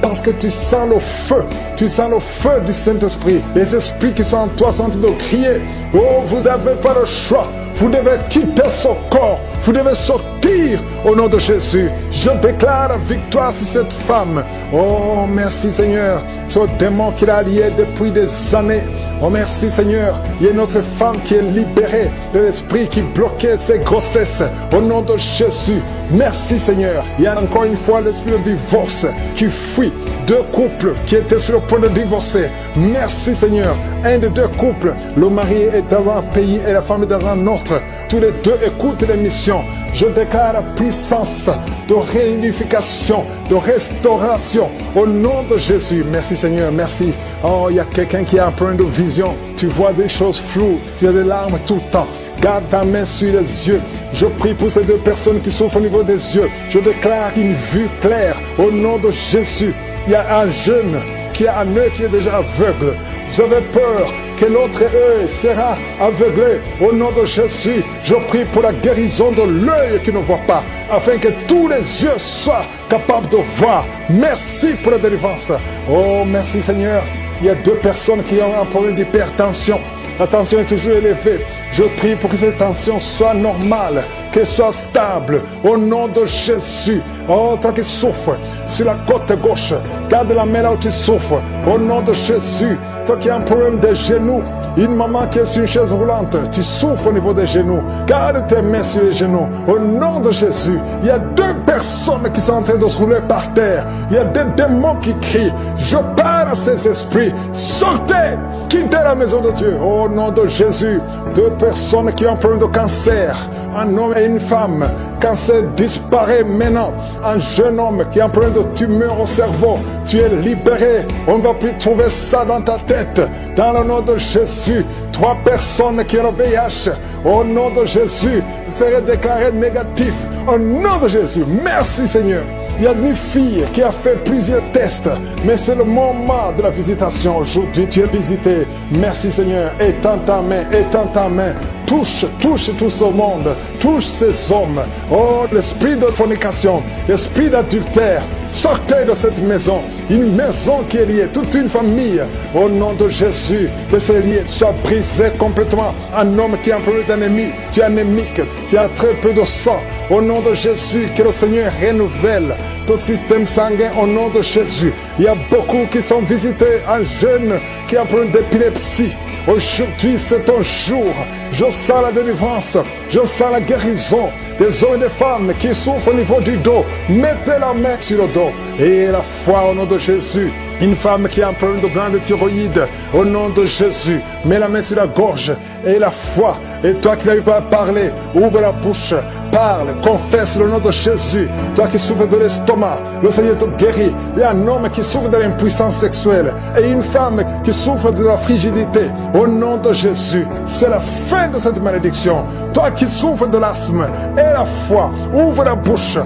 Parce que tu sens le feu du Saint-Esprit. Les esprits qui sont en toi sont en train de crier. Oh, vous n'avez pas le choix. Vous devez quitter ce corps. Vous devez sortir au nom de Jésus. Je déclare la victoire sur cette femme. Oh, merci Seigneur. Ce démon qu'il a lié depuis des années. Oh, merci Seigneur. Il y a une autre femme qui est libérée de l'esprit qui bloquait ses grossesses. Au nom de Jésus. Merci Seigneur. Il y a encore une fois l'esprit de divorce qui fuit. Deux couples qui étaient sur le point de divorcer. Merci Seigneur. Un des deux couples, le mari est dans un pays et la femme est dans un autre. Tous les deux écoutent l'émission. Je déclare la puissance de réunification, de restauration au nom de Jésus. Merci Seigneur, merci. Oh, il y a quelqu'un qui a un problème de vision. Tu vois des choses floues, tu as des larmes tout le temps. Garde ta main sur les yeux. Je prie pour ces deux personnes qui souffrent au niveau des yeux. Je déclare une vue claire au nom de Jésus. Il y a un jeune qui a un œil qui est déjà aveugle. Vous avez peur que l'autre œil sera aveuglé. Au nom de Jésus, je prie pour la guérison de l'œil qui ne voit pas, afin que tous les yeux soient capables de voir. Merci pour la délivrance. Oh, merci Seigneur. Il y a deux personnes qui ont un problème d'hypertension. La tension est toujours élevée. Je prie pour que cette tension soit normale, qu'elle soit stable, au nom de Jésus. Oh, toi qui souffres sur la côte gauche, garde la main là où tu souffres, au nom de Jésus. Toi qui as un problème de genoux, une maman qui est sur une chaise roulante, tu souffres au niveau des genoux, garde tes mains sur les genoux, au nom de Jésus. Il y a deux personnes qui sont en train de se rouler par terre, il y a des démons qui crient. Je parle à ces esprits, sortez, quittez la maison de Dieu, au nom de Jésus. Deux personnes qui ont un problème de cancer, un homme et une femme. Cancer disparaît maintenant. Un jeune homme qui a un problème de tumeur au cerveau, tu es libéré. On ne va plus trouver ça dans ta tête. Dans le nom de Jésus, trois personnes qui ont le VIH, au nom de Jésus, seraient déclarées négatives. Au nom de Jésus, merci Seigneur. Il y a une fille qui a fait plusieurs tests, mais c'est le moment de la visitation. Aujourd'hui, tu es visité. Merci Seigneur. Étends ta main, étends ta main. Touche tout ce monde. Touche ces hommes. Oh, l'esprit de fornication, l'esprit d'adultère, sortez de cette maison. Une maison qui est liée, toute une famille. Au nom de Jésus, que ces liens soient brisés complètement. Un homme qui a un problème d'ennemi, tu es anémique, tu as très peu de sang. Au nom de Jésus, que le Seigneur renouvelle ton système sanguin au nom de Jésus. Il y a beaucoup qui sont visités, un jeune qui a un problème d'épilepsie. Aujourd'hui, c'est ton jour. Je sens la délivrance, je sens la guérison des hommes et des femmes qui souffrent au niveau du dos. Mettez la main sur le dos et la foi au nom de Jésus. Une femme qui a un problème de glande thyroïde, au nom de Jésus, mets la main sur la gorge et la foi. Et toi qui n'arrives pas à parler, ouvre la bouche, parle, confesse le nom de Jésus. Toi qui souffres de l'estomac, le Seigneur te guérit. Il y a un homme qui souffre de l'impuissance sexuelle et une femme qui souffre de la frigidité. Au nom de Jésus, c'est la fin de cette malédiction. Toi qui souffres de l'asthme et la foi, ouvre la bouche,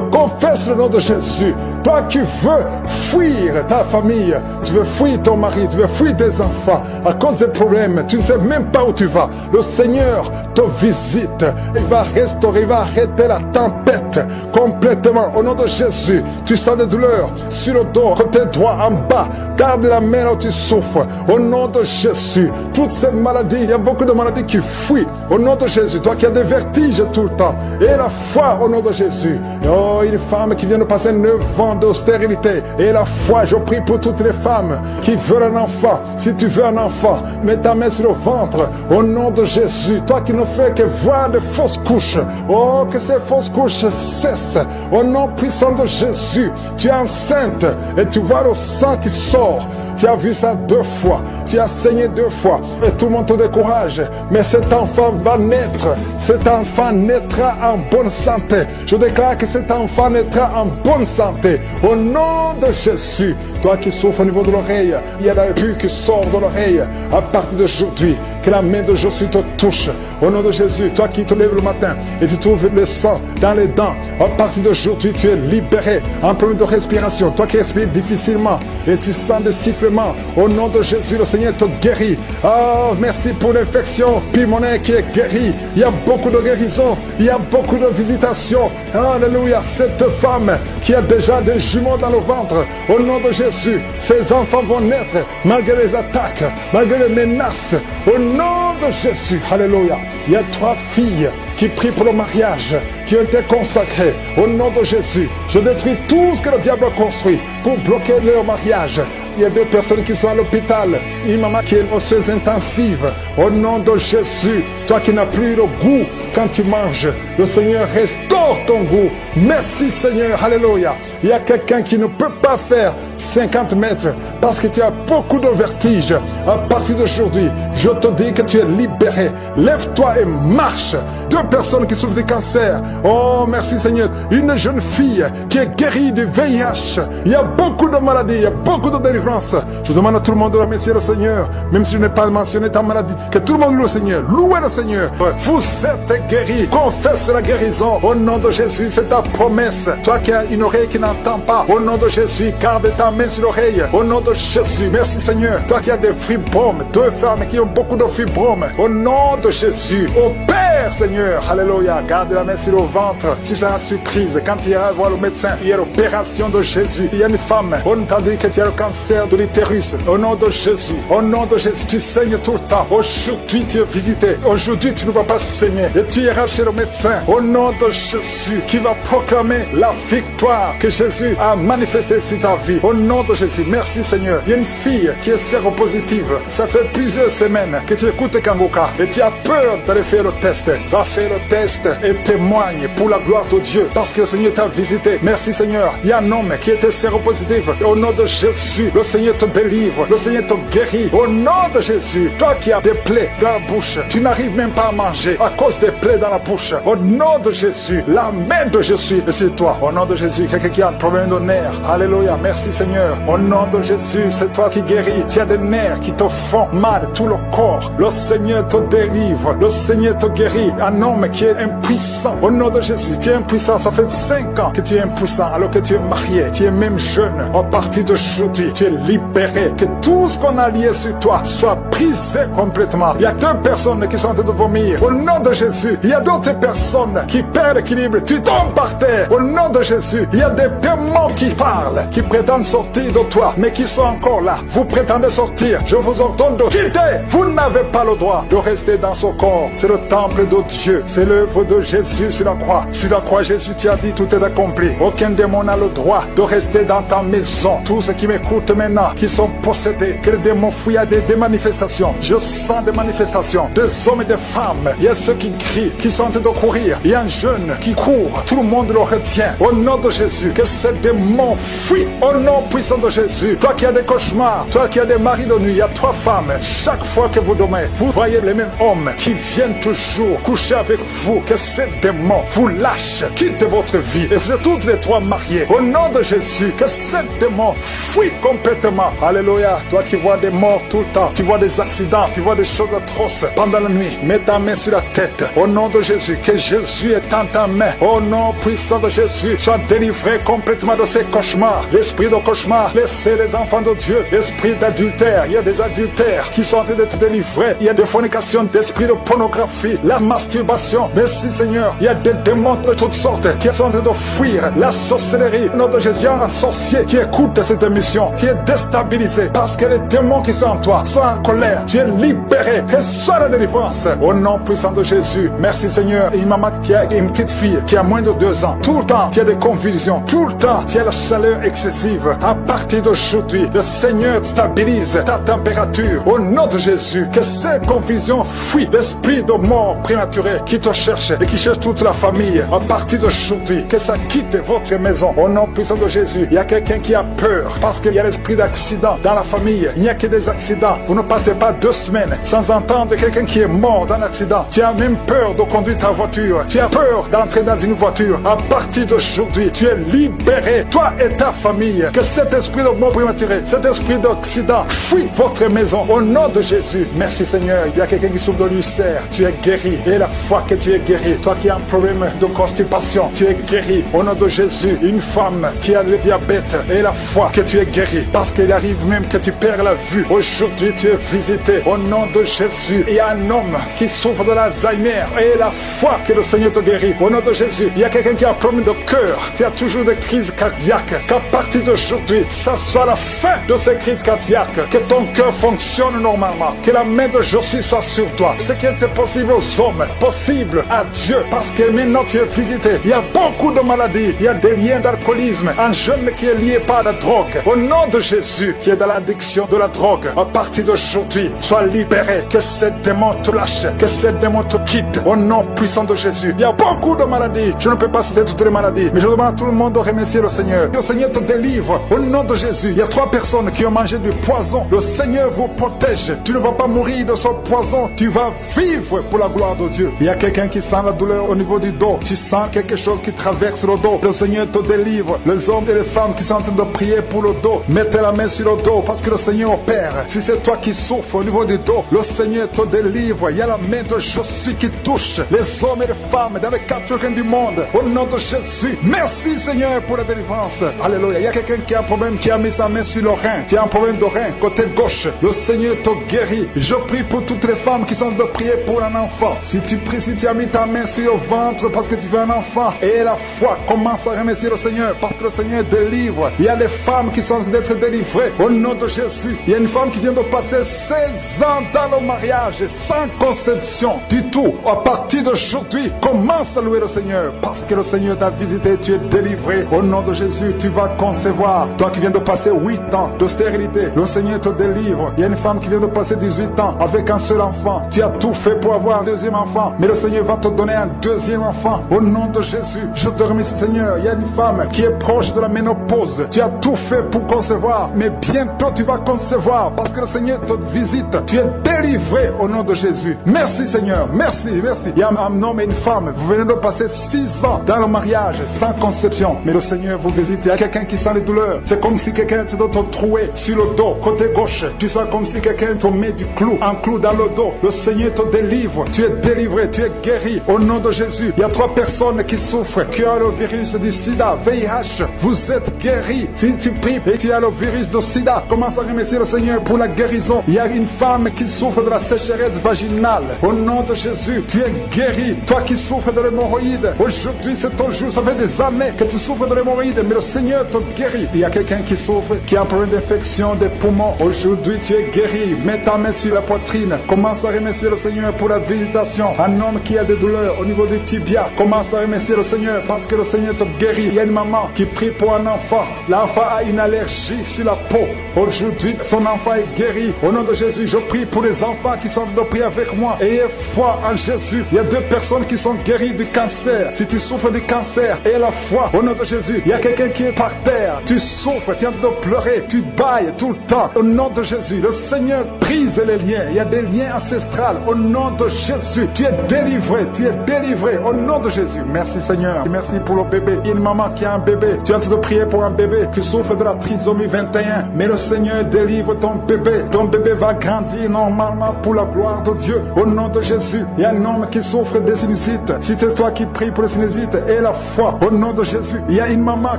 confesse le nom de Jésus. Toi qui veux fuir ta famille, tu veux fuir ton mari, tu veux fuir tes enfants à cause des problèmes, tu ne sais même pas où tu vas. Le Seigneur te visite, il va restaurer, il va arrêter la tempête complètement. Au nom de Jésus, tu sens des douleurs sur le dos, côté droit, en bas, garde la main là où tu souffres. Au nom de Jésus, toutes ces maladies, il y a beaucoup de maladies qui fuient. Au nom de Jésus, toi qui as des vertiges tout le temps, et la foi au nom de Jésus. Oh, une femme qui vient de passer 9 ans de stérilité, et la foi, je prie pour toutes les femmes qui veulent un enfant. Si tu veux un enfant, mets ta main sur le ventre au nom de Jésus. Toi qui ne fais que voir de fausses couches, oh, que ces fausses couches cessent au nom puissant de Jésus. Tu es enceinte et tu vois le sang qui sort. Tu as vu ça 2 fois, tu as saigné 2 fois et tout le monde te décourage, mais cet enfant va naître. Cet enfant naîtra en bonne santé. Je déclare que cet enfant naîtra en bonne santé au nom de Jésus. Toi qui souffres au niveau de l'oreille, il y a la pus qui sort de l'oreille. À partir d'aujourd'hui, que la main de Jésus te touche Au nom de Jésus, toi qui te lèves le matin et tu trouves le sang dans les dents, à partir d'aujourd'hui, tu es libéré en problème de respiration. Toi qui respires difficilement et tu sens des sifflements, au nom de Jésus, le Seigneur te guérit. Oh, merci pour l'infection pulmonaire qui est guérie. Il y a beaucoup de guérison, il y a beaucoup de visitations. Alléluia, cette femme qui a déjà des jumeaux dans le ventre, au nom de Jésus, ses enfants vont naître malgré les attaques, malgré les menaces, au nom de Jésus. Alléluia. Il y a 3 filles qui prient pour le mariage, qui ont été consacrées. Au nom de Jésus, je détruis tout ce que le diable a construit pour bloquer leur mariage. Il y a 2 personnes qui sont à l'hôpital. Une maman qui est osseuse intensive. Au nom de Jésus, toi qui n'as plus le goût quand tu manges, le Seigneur restaure ton goût. Merci Seigneur, alléluia. Il y a quelqu'un qui ne peut pas faire 50 mètres parce que tu as beaucoup de vertige. À partir d'aujourd'hui, je te dis que tu es libéré. Lève-toi et marche. 2 personnes qui souffrent de cancer. Oh, merci Seigneur. Une jeune fille qui est guérie du VIH. Il y a beaucoup de maladies, il y a beaucoup de délivrances. Je demande à tout le monde de remercier le Seigneur, même si je n'ai pas mentionné ta maladie. Que tout le monde loue le Seigneur. Louez le Seigneur. Vous êtes guéris. Confesse la guérison. Au nom de Jésus, c'est ta promesse. Toi qui as une oreille qui n'entend pas, au nom de Jésus, garde ta main sur l'oreille. Au nom de Jésus, merci Seigneur. Toi qui as des fibromes, 2 femmes qui ont beaucoup de fibromes, au nom de Jésus, au Père Seigneur, alléluia, garde la main sur le ventre. Tu seras surprise quand tu iras voir le médecin. Il y a l'opération de Jésus. Il y a une femme, on t'a dit que tu as le cancer de l'utérus. Au nom de Jésus, au nom de Jésus, tu saignes tout le temps. Aujourd'hui, tu es visité. Aujourd'hui, tu ne vas pas saigner. Et tu iras chez le médecin. Au nom de Jésus, qui va proclamer la victoire que Jésus a manifestée sur ta vie. Au nom de Jésus, merci Seigneur. Il y a une fille qui est séropositive. Ça fait plusieurs semaines que tu écoutes Kangoka et tu as peur d'aller faire le test. Va faire le test et témoigne pour la gloire de Dieu parce que le Seigneur t'a visité. Merci Seigneur. Il y a un homme qui était séropositif. Au nom de Jésus, le Seigneur te délivre. Le Seigneur te guérit. Au nom de Jésus, toi qui as des plaies dans la bouche, tu n'arrives même pas à manger à cause des plaies dans la bouche. Au nom de Jésus, la main de Jésus est sur toi. Au nom de Jésus, quelqu'un qui a un problème de nerfs. Alléluia. Merci Seigneur. Au nom de Jésus, c'est toi qui guéris. Tu as des nerfs qui te font mal, tout le corps. Le Seigneur te délivre. Le Seigneur te guérit. Un homme qui est impuissant. Au nom de Jésus, tu es impuissant. Ça fait 5 ans que tu es impuissant alors que tu es marié. Tu es même jeune. À partir d'aujourd'hui, tu es libéré. Que tout ce qu'on a lié sur toi soit brisé complètement. Il y a 2 personnes qui sont en train de vomir. Au nom de Jésus, il y a d'autres personnes qui perdent l'équilibre. Tu tombes par terre. Au nom de Jésus, il y a des démons qui parlent, qui prétendent sortir de toi, mais qui sont encore là. Vous prétendez sortir. Je vous ordonne de quitter. Vous n'avez pas le droit de rester dans ce corps. C'est le temple de Dieu. C'est l'œuvre de Jésus sur la croix. Sur la croix, Jésus t'a dit tout est accompli. Aucun démon n'a le droit de rester dans ta maison. Tous ceux qui m'écoutent maintenant, qui sont possédés, que les démons fuient à des manifestations. Je sens des manifestations, des hommes et des femmes. Il y a ceux qui crient, qui sont en train de courir. Il y a un jeune qui court. Tout le monde le retient. Au nom de Jésus, que ces démons fuient. Au nom puissant de Jésus. Toi qui as des cauchemars, toi qui as des maris de nuit, il y a 3 femmes. Chaque fois que vous dormez, vous voyez les mêmes hommes qui viennent toujours coucher avec vous. Que ces démons vous lâchent, quittent votre vie. Et vous êtes toutes les 3 mariés. Au nom de Jésus, que ces démons fuient complètement. Alléluia. Toi qui vois des morts tout le temps, tu vois des accidents, tu vois des choses atroces pendant la nuit. Mets ta main sur la tête. Au nom de Jésus, que Jésus est en ta main. Au nom puissant de Jésus, sois délivré complètement de ces cauchemars. L'esprit de cauchemar, laissez les enfants de Dieu. L'esprit d'adultère, il y a des adultères qui sont en train d'être délivrés. Il y a des fornications, d'esprit de pornographie, la masturbation. Merci Seigneur, il y a des démons de toutes sortes qui sont en train de fuir. La sorcellerie, notre Jésus, un sorcier qui écoute cette émission, qui est déstabilisé parce que les démons qui sont en toi sont en colère. Tu es libéré. Reçois la délivrance. Au nom puissant de Jésus. Merci Seigneur. Et une maman qui a une petite fille qui a moins de 2 ans. Tout le temps, tu as des convulsions. Tout le temps, tu as la chaleur excessive. À partir d'aujourd'hui, le Seigneur stabilise ta température. Au nom de Jésus, que ces confusions fuient. L'esprit de mort prématuré qui te cherche et qui cherche toute la famille. À partir d'aujourd'hui, que ça quitte votre maison. Au nom puissant de Jésus, il y a quelqu'un qui a peur parce qu'il y a l'esprit d'accident dans la famille. Il n'y a que des accidents. Vous ne passez pas 2 semaines sans entendre quelqu'un qui est mort dans l'accident. Tu as même peur de conduire ta voiture. Tu as peur d'entrer dans une voiture. À partir d'aujourd'hui, tu es libéré. Toi et ta famille. Que cet esprit de mort prématuré, cet esprit d'accident, fuis votre maison au nom de Jésus. Merci Seigneur. Il y a quelqu'un qui souffre de l'ulcère, tu es guéri. Et la foi que tu es guéri, toi qui as un problème de constipation, tu es guéri au nom de Jésus. Une femme qui a le diabète, et la foi que tu es guéri, parce qu'il arrive même que tu perds la vue. Aujourd'hui tu es visité au nom de Jésus. Il y a un homme qui souffre de l'Alzheimer, et la foi que le Seigneur te guérit au nom de Jésus. Il y a quelqu'un qui a un problème de cœur, qui a toujours des crises cardiaques, qu'à partir d'aujourd'hui, ça soit la fin de ces crises cardiaques, que ton cœur fonctionne normalement, que la main de Jésus soit sur toi. Ce qui était possible aux hommes, possible à Dieu, parce que maintenant tu es visité. Il y a beaucoup de maladies, il y a des liens d'alcoolisme, un jeune qui est lié par la drogue, au nom de Jésus, qui est dans l'addiction de la drogue, à partir d'aujourd'hui, sois libéré, que ces démons te lâchent, que ces démons te quittent, au nom puissant de Jésus. Il y a beaucoup de maladies, je ne peux pas citer toutes les maladies, mais je demande à tout le monde de remercier le Seigneur. Que le Seigneur te délivre, au nom de Jésus. Il y a 3 personnes qui ont mangé du poison, le Seigneur vous protège, tu ne vas pas mourir de ce poison, tu vas vivre pour la gloire de Dieu. Il y a quelqu'un qui sent la douleur au niveau du dos, tu sens quelque chose qui traverse le dos, le Seigneur te délivre. Les hommes et les femmes qui sont en train de prier pour le dos, mettez la main sur le dos parce que le Seigneur opère. Si c'est toi qui souffres au niveau du dos, le Seigneur te délivre. Il y a la main de Jésus qui touche les hommes et les femmes dans les 4 coins du monde, au nom de Jésus. Merci Seigneur pour la délivrance. Alléluia. Il y a quelqu'un qui a un problème, qui a mis sa main sur le rein, tu as un problème de rein, côté gauche, le Seigneur te guérit. Je prie pour toutes les femmes qui sont de prier pour un enfant. Si tu pries, si tu as mis ta main sur le ventre parce que tu veux un enfant, et la foi, commence à remercier le Seigneur parce que le Seigneur délivre. Il y a des femmes qui sont d'être délivrées au nom de Jésus. Il y a une femme qui vient de passer 16 ans dans le mariage sans conception du tout. À partir d'aujourd'hui, commence à louer le Seigneur parce que le Seigneur t'a visité, tu es délivré au nom de Jésus. Tu vas concevoir. Toi qui viens de passer 8 ans de stérilité, le Seigneur te délivre. Il y a une femme qui vient de passer 18 ans avec un seul enfant. Tu as tout fait pour avoir un deuxième enfant, mais le Seigneur va te donner un deuxième enfant au nom de Jésus. Je te remercie Seigneur. Il y a une femme qui est proche de la ménopause. Tu as tout fait pour concevoir, mais bientôt tu vas concevoir parce que le Seigneur te visite. Tu es délivré au nom de Jésus. Merci Seigneur. Merci, merci. Il y a un homme et une femme. Vous venez de passer 6 ans dans le mariage sans conception, mais le Seigneur vous visite. Il y a quelqu'un qui sent les douleurs. C'est comme si quelqu'un te troué sur le dos, côté gauche. Tu sens comme si quelqu'un te met du clou, un clou dans le dos. Le Seigneur te délivre. Tu es délivré, tu es guéri au nom de Jésus. Il y a 3 personnes qui souffrent, qui ont le virus du sida, VIH. Vous êtes guéris. Si tu pries et tu as le virus du sida, commence à remercier le Seigneur pour la guérison. Il y a une femme qui souffre de la sécheresse vaginale. Au nom de Jésus, tu es guéri. Toi qui souffres de l'hémorroïde, aujourd'hui c'est ton jour. Ça fait des années que tu souffres de l'hémorroïde, mais le Seigneur te guérit. Il y a quelqu'un qui souffre, qui a un problème d'infection des poumons. Aujourd'hui tu es guéri. Mets ta main sur la poitrine. Commence à remercier le Seigneur pour la visitation. Un homme qui a des douleurs au niveau des tibias, commence à remercier le Seigneur parce que le Seigneur te guérit. Il y a une maman qui prie pour un enfant. L'enfant a une allergie sur la peau. Aujourd'hui, son enfant est guéri. Au nom de Jésus, je prie pour les enfants qui sont de prier avec moi. Ayez foi en Jésus. Il y a 2 personnes qui sont guéries du cancer. Si tu souffres du cancer, aie la foi. Au nom de Jésus, il y a quelqu'un qui est par terre. Tu souffres, tu es en train de pleurer, tu bailles tout le temps. Au nom de Jésus, le Seigneur brise les liens. Il y a des liens ancestrales. Au nom de Jésus, tu es délivré. Tu es délivré. Au nom de Jésus. Merci Seigneur. Merci pour le bébé. Il y a une maman qui a un bébé. Tu es en train de prier pour un bébé qui souffre de la trisomie 21. Mais le Seigneur délivre ton bébé. Ton bébé va grandir normalement pour la gloire de Dieu. Au nom de Jésus. Il y a un homme qui souffre de sinusite. Si c'est toi qui pries pour le sinusite, aie la foi. Au nom de Jésus. Il y a une maman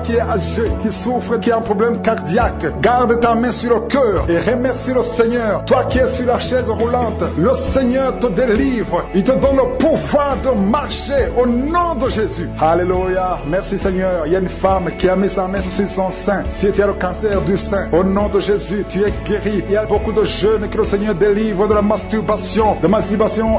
qui est âgée, qui souffre, qui a un problème cardiaque. Garde ta main sur le cœur et remercie le Seigneur. Toi qui es sur la chaise roulante, le Seigneur te délivre. Il te donne le pouvoir de marcher au nom de Jésus. Alléluia. Merci Seigneur. Il y a une femme qui a mis sa main sur son sein. Si tu as le cancer du sein, au nom de Jésus, tu es guéri. Il y a beaucoup de jeunes que le Seigneur délivre de la masturbation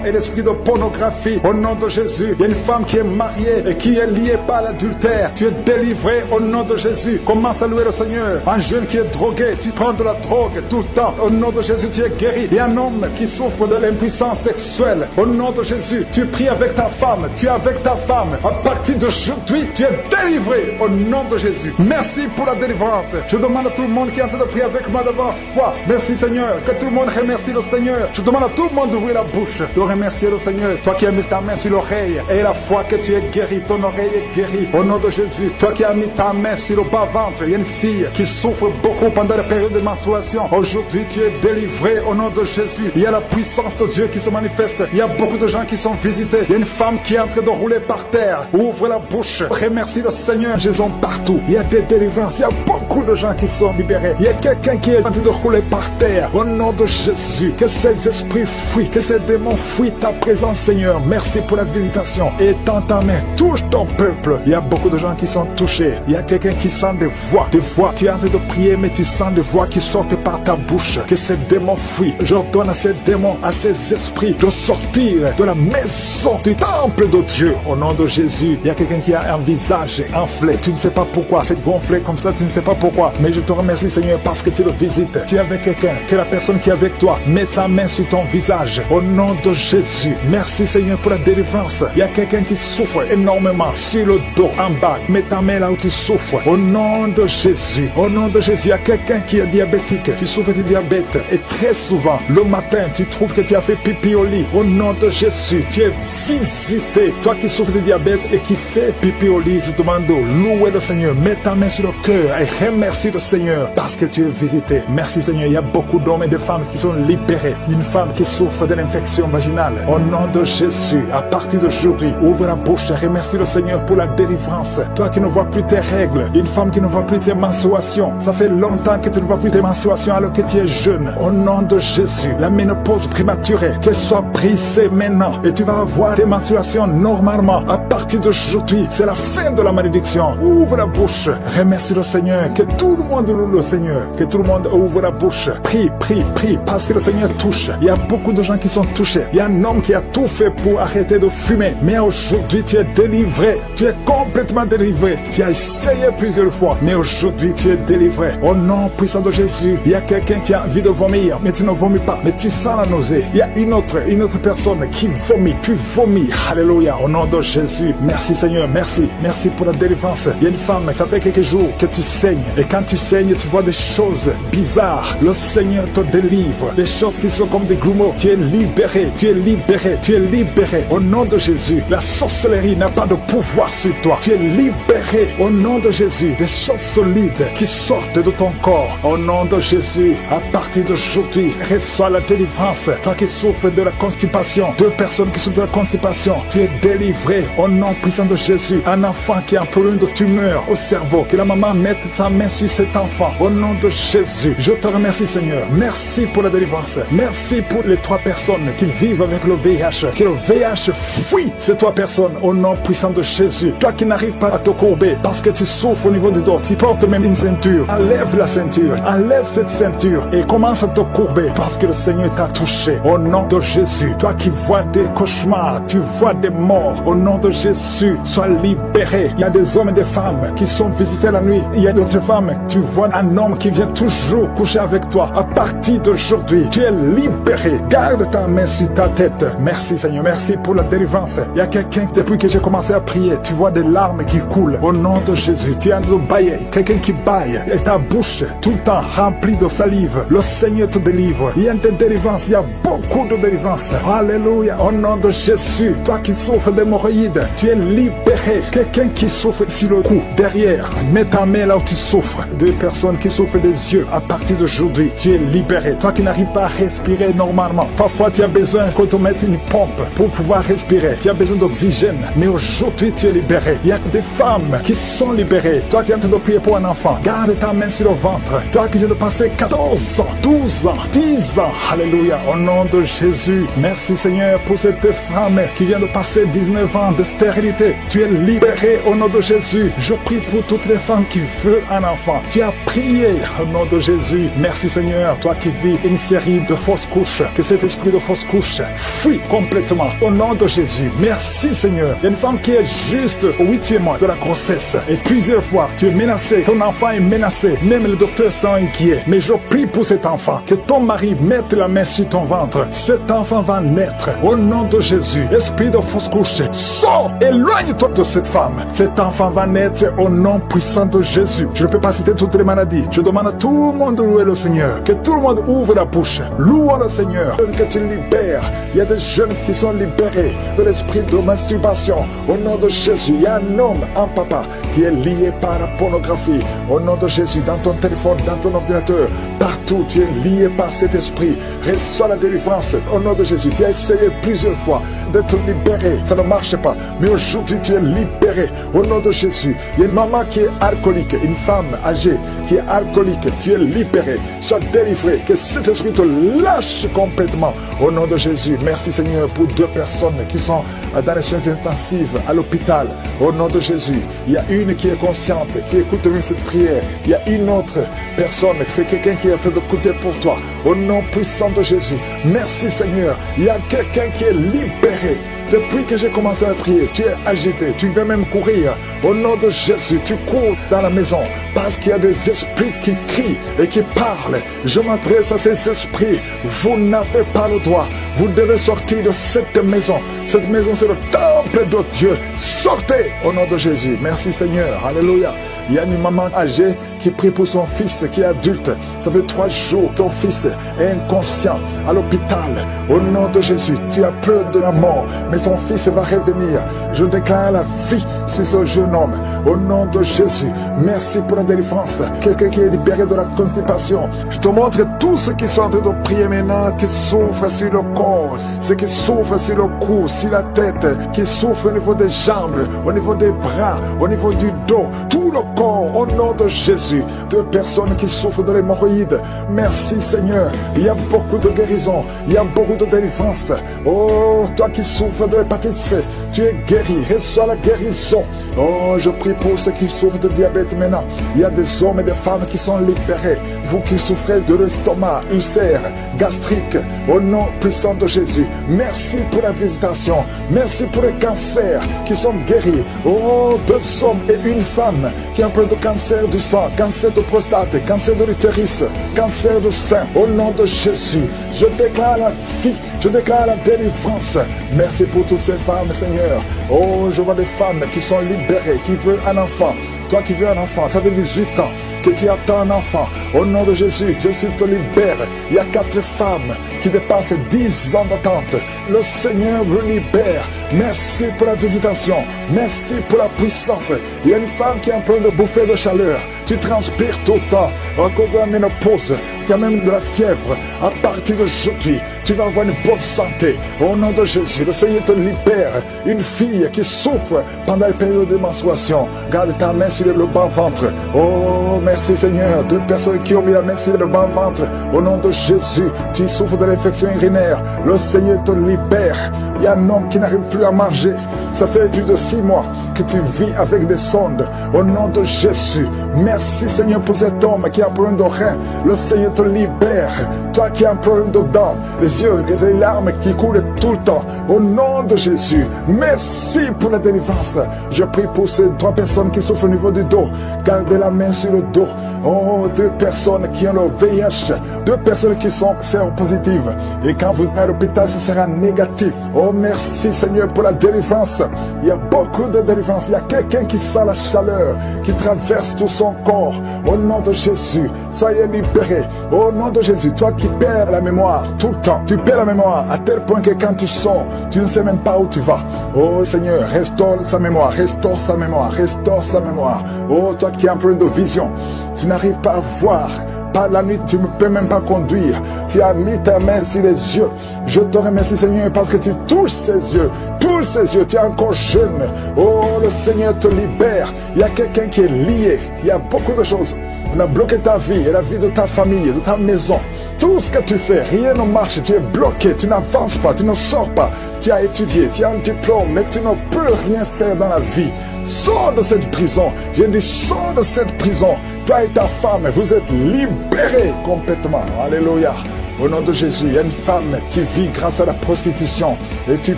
et l'esprit de pornographie. Au nom de Jésus, il y a une femme qui est mariée et qui est liée par l'adultère. Tu es délivré au nom de Jésus. Commence à louer le Seigneur. Un jeune qui est drogué, tu prends de la drogue tout le temps. Au nom de Jésus, tu es guéri. Il y a un homme qui souffre de l'impuissance sexuelle. Au nom de Jésus, tu pries avec ta femme. Tu es avec ta femme. À partir d'aujourd'hui, tu es délivré au nom de Jésus. Merci pour la délivrance. Je demande à tout le monde qui est en train de prier avec moi d'avoir foi. Merci Seigneur. Que tout le monde remercie le Seigneur. Je demande à tout le monde d'ouvrir la bouche, de remercier le Seigneur. Toi qui as mis ta main sur l'oreille et la foi que tu es guéri. Ton oreille est guérie au nom de Jésus. Toi qui as mis ta main sur le bas-ventre, il y a une fille qui souffre beaucoup pendant la période de menstruation. Aujourd'hui, tu es délivré au nom de Jésus. Il y a la puissance de Dieu qui se manifeste. Il y a beaucoup de gens qui sont visités. Il y a une femme qui est en train de rouler par terre. Ouvre la bouche. Remercie le Seigneur. Jésus partout. Il y a des délivrances. Il y a beaucoup de gens qui sont libérés. Il y a quelqu'un qui est en train de rouler par terre. Au nom de Jésus, que ces esprits fuient, que ces démons fuient ta présence, Seigneur. Merci pour la visitation. Étends ta main. Touche ton peuple. Il y a beaucoup de gens qui sont touchés. Il y a quelqu'un qui sent des voix. Des voix. Tu es en train de prier, mais tu sens des voix qui sortent par ta bouche. Que ces démons fuient. J'ordonne à ces démons, à ces esprits de sortir de la maison du temple de Dieu. Au nom de Jésus, il y a quelqu'un qui a un visage enflé. Tu ne sais pas pourquoi. C'est gonflé comme ça, tu ne sais pas pourquoi. Mais je te remercie, Seigneur, parce que tu le visites. Tu es avec quelqu'un. Que la personne qui est avec toi mette sa main sur ton visage. Au nom de Jésus. Merci, Seigneur, pour la délivrance. Il y a quelqu'un qui souffre énormément sur le dos, en bas. Mets ta main là où tu souffres. Au nom de Jésus. Au nom de Jésus, il y a quelqu'un qui est diabétique. Tu souffres du diabète. Et très souvent, le matin, tu trouves que tu as fait pipi au lit. Au nom de Jésus, tu es visité. Toi qui souffres du diabète et qui fais pipi au lit, je te demande de louer le Seigneur. Mets ta main sur le cœur et remercie le Seigneur parce que tu es visité. Merci, Seigneur. Il y a beaucoup d'hommes et de femmes qui sont libérés. Une femme qui souffre de l'infection vaginale. Au nom de Jésus, à partir d'aujourd'hui, ouvre la bouche et remercie le Seigneur pour la délivrance. Toi qui ne vois plus tes règles, une femme qui ne voit plus tes menstruations. Ça fait longtemps que tu ne vois plus tes menstruations alors que tu es jeune. Au nom de Jésus, la ménopause prématurée, qu'elle soit brisée maintenant. Et tu vas avoir tes menstruations normalement. À partir d'aujourd'hui, c'est la fin de la malédiction. Ouvre la bouche. Remercie le Seigneur. Que tout le monde loue le Seigneur. Que tout le monde ouvre la bouche. Prie, prie, prie. Parce que le Seigneur touche. Il y a beaucoup de gens qui sont touchés. Il y a un homme qui a tout fait pour arrêter de fumer. Mais aujourd'hui, tu es délivré. Tu es complètement délivré. Tu as essayé plusieurs fois. Mais aujourd'hui, tu es délivré. Au nom puissant de Jésus, il y a quelqu'un qui a envie de vomir. Mais tu ne vomis pas. Mais tu sens la nausée. Il y a une autre personne qui vomit. Tu vomis. Alléluia. Au nom de Jésus. Merci Seigneur. Merci. Merci pour la délivrance. Il y a une femme, ça fait quelques jours que tu saignes. Et quand tu saignes, tu vois des choses bizarres. Le Seigneur te délivre. Des choses qui sont comme des grumeaux. Tu es libéré. Tu es libéré. Tu es libéré. Au nom de Jésus. La sorcellerie n'a pas de pouvoir sur toi. Tu es libéré. Au nom de Jésus. Des choses solides qui sortent de ton corps. Au nom de Jésus. À partir d'aujourd'hui, reçois la délivrance. Toi qui souffres de la constipation. Deux personnes qui souffrent de la constipation. Tu es délivré. Au nom puissant de Jésus. Un enfant qui a un problème de tumeur au cerveau. Que la maman mette sa main sur cet enfant. Au nom de Jésus. Je te remercie Seigneur. Merci pour la délivrance. Merci pour les 3 personnes qui vivent avec le VIH. Que le VIH fuit ces 3 personnes. Au nom puissant de Jésus. Toi qui n'arrives pas à te courber parce que tu souffres au niveau du dos. Tu portes même une ceinture. Enlève la ceinture. Enlève cette ceinture et commence à te courber parce que le Seigneur t'a touché. Au nom de Jésus. Toi qui vois des cauchemars. Tu vois des morts. Au nom de Jésus. Sois libéré. Il y a des hommes et des femmes qui sont visités la nuit. Il y a d'autres femmes. Tu vois un homme qui vient toujours coucher avec toi. À partir d'aujourd'hui, tu es libéré. Garde ta main sur ta tête. Merci Seigneur. Merci pour la délivrance. Il y a quelqu'un, depuis que j'ai commencé à prier, tu vois des larmes qui coulent. Au nom de Jésus, tu es en train de bailler. Quelqu'un qui baille. Et ta bouche, tout le temps remplie de salive. Le Seigneur te délivre. Il y a des délivrances. Il y a beaucoup de délivrances. Alléluia. Au nom de Jésus, toi qui souffres d'hémorroïdes, tu es libéré. Quelqu'un qui souffre sur le cou, derrière, mets ta main là où tu souffres. 2 personnes qui souffrent des yeux, à partir d'aujourd'hui, tu es libéré. Toi qui n'arrives pas à respirer normalement, parfois tu as besoin qu'on te mette une pompe pour pouvoir respirer. Tu as besoin d'oxygène, mais aujourd'hui tu es libéré. Il y a des femmes qui sont libérées. Toi qui es en train de prier pour un enfant, garde ta main sur le ventre. Toi qui viens de passer 14 ans, 12 ans, 10 ans, alléluia, au nom de Jésus. Merci Seigneur pour cette femme qui vient de passer 19 ans de stérilité. Tu es libéré au nom de Jésus. Je prie pour toutes les femmes qui veulent un enfant. Tu as prié au nom de Jésus. Merci Seigneur, toi qui vis une série de fausses couches, que cet esprit de fausses couches fuit complètement au nom de Jésus. Merci Seigneur. Il y a une femme qui est juste au 8e mois de la grossesse et plusieurs fois tu es menacé, ton enfant est menacé, même les docteurs sont inquiets. Mais je prie pour cet enfant, que ton mari mette la main sur ton ventre. Cet enfant va naître au nom de Jésus. Esprit de fausse couche, sors, éloigne-toi de cette femme. Cet enfant va naître au nom puissant de Jésus. Je peux peux pas citer toutes les maladies. Je demande à tout le monde de louer le Seigneur. Que tout le monde ouvre la bouche. Louons le Seigneur. Que tu libères. Il y a des jeunes qui sont libérés de l'esprit de masturbation. Au nom de Jésus, il y a un homme, un papa, qui est lié par la pornographie. Au nom de Jésus, dans ton téléphone, dans ton ordinateur, partout, tu es lié par cet esprit. Reçois la délivrance. Au nom de Jésus, tu as essayé plusieurs fois de te libérer. Ça ne marche pas. Mais aujourd'hui, tu es libéré. Au nom de Jésus, il y a une maman qui est alcoolique, une femme âgée qui est alcoolique. Tu es libéré. Sois délivré. Que cet esprit te lâche complètement. Au nom de Jésus, merci Seigneur pour 2 personnes qui sont dans les soins intensifs à l'hôpital. Au nom de Jésus, il y a une qui est consciente, qui écoute même cette prière. Il y a une autre personne, c'est quelqu'un qui est en train d'écouter pour toi. Au nom puissant de Jésus, merci Seigneur. Il y a quelqu'un qui est libéré. Depuis que j'ai commencé à prier, tu es agité, tu veux même courir. Au nom de Jésus, tu cours dans la maison parce qu'il y a des esprits qui crient et qui parlent. Je m'adresse à ces esprits. Vous n'avez pas le droit. Vous devez sortir de cette maison. Cette maison, c'est le temple de Dieu. Sortez au nom de Jésus. Merci Seigneur. Alléluia. Il y a une maman âgée qui prie pour son fils qui est adulte. Ça fait 3 jours. Ton fils est inconscient à l'hôpital. Au nom de Jésus, tu as peur de la mort. Mais ton fils va revenir. Je déclare la vie sur ce jeune homme. Au nom de Jésus, merci pour la délivrance. Quelqu'un qui est libéré de la constipation. Je te montre tous ceux qui sont en train de prier maintenant, qui souffrent sur le corps, ceux qui souffrent sur le cou, sur la tête, qui souffrent au niveau des jambes, au niveau des bras, au niveau du dos, tout le corps, au nom de Jésus. 2 personnes qui souffrent de l'hémorroïde. Merci Seigneur. Il y a beaucoup de guérison. Il y a beaucoup de délivrance. Oh, toi qui souffres de l'hépatite C, tu es guéri. Reçois la guérison. Oh, je prie pour ceux qui souffrent de diabète maintenant. Il y a des hommes et des femmes qui sont libérés. Vous qui souffrez de l'estomac, ulcère, gastrique, au nom puissant de Jésus. Merci pour la visitation. Merci pour les cancers qui sont guéris. Oh, 2 hommes et une femme qui ont un peu de cancer du sang, cancer de prostate, cancer de l'utérus, cancer du sein. Au nom de Jésus, je déclare la vie. Je déclare la délivrance. Merci pour toutes ces femmes, Seigneur. Oh, je vois des femmes qui sont libérées, qui veulent un enfant. Toi qui veux un enfant, ça fait 18 ans que tu attends un enfant. Au nom de Jésus, Jésus te libère. Il y a 4 femmes qui dépassent 10 ans d'attente. Le Seigneur vous libère. Merci pour la visitation. Merci pour la puissance. Il y a une femme qui est en train de bouffer de chaleur. Tu transpires tout le temps à cause de la ménopause. Tu as même de la fièvre. À partir d'aujourd'hui, tu vas avoir une bonne santé. Au nom de Jésus, le Seigneur te libère. Une fille qui souffre pendant les périodes de menstruation, garde ta main sur le bas-ventre. Oh, merci Seigneur. 2 personnes qui ont mis la main sur le bas-ventre. Au nom de Jésus, tu souffres de l'infection urinaire. Le Seigneur te libère. Il y a un homme qui n'arrive plus à manger. Ça fait plus de 6 mois que tu vis avec des sondes. Au nom de Jésus, merci Seigneur pour cet homme qui a un problème de rein. Le Seigneur te libère. Toi qui as un problème de dents, les yeux et les larmes qui coulent tout le temps. Au nom de Jésus, merci pour la délivrance. Je prie pour ces 3 personnes qui souffrent au niveau du dos. Gardez la main sur le dos. Oh, 2 personnes qui ont le VIH. 2 personnes qui sont séropositives. Et quand vous êtes à l'hôpital, ce sera négatif. Oh, merci Seigneur pour la délivrance. Il y a beaucoup de délivrance. Il y a quelqu'un qui sent la chaleur, qui traverse tout son corps. Au nom de Jésus, soyez libérés. Au nom de Jésus, toi qui perds la mémoire tout le temps. Tu perds la mémoire à tel point que quand tu sors, tu ne sais même pas où tu vas. Oh Seigneur, restaure sa mémoire, restaure sa mémoire, restaure sa mémoire. Oh, toi qui as un problème de vision, tu n'arrives pas à voir. Par la nuit, tu ne peux même pas conduire. Tu as mis ta main sur les yeux. Je te remercie, Seigneur, parce que tu touches ses yeux. Touche ses yeux. Tu es encore jeune. Oh, le Seigneur te libère. Il y a quelqu'un qui est lié. Il y a beaucoup de choses. On a bloqué ta vie et la vie de ta famille, de ta maison. Tout ce que tu fais, rien ne marche. Tu es bloqué. Tu n'avances pas. Tu ne sors pas. Tu as étudié. Tu as un diplôme. Mais tu ne peux rien faire dans la vie. Sors de cette prison. Je dis, sors de cette prison. Toi et ta femme, vous êtes libérés complètement. Alléluia. Au nom de Jésus, il y a une femme qui vit grâce à la prostitution. Et tu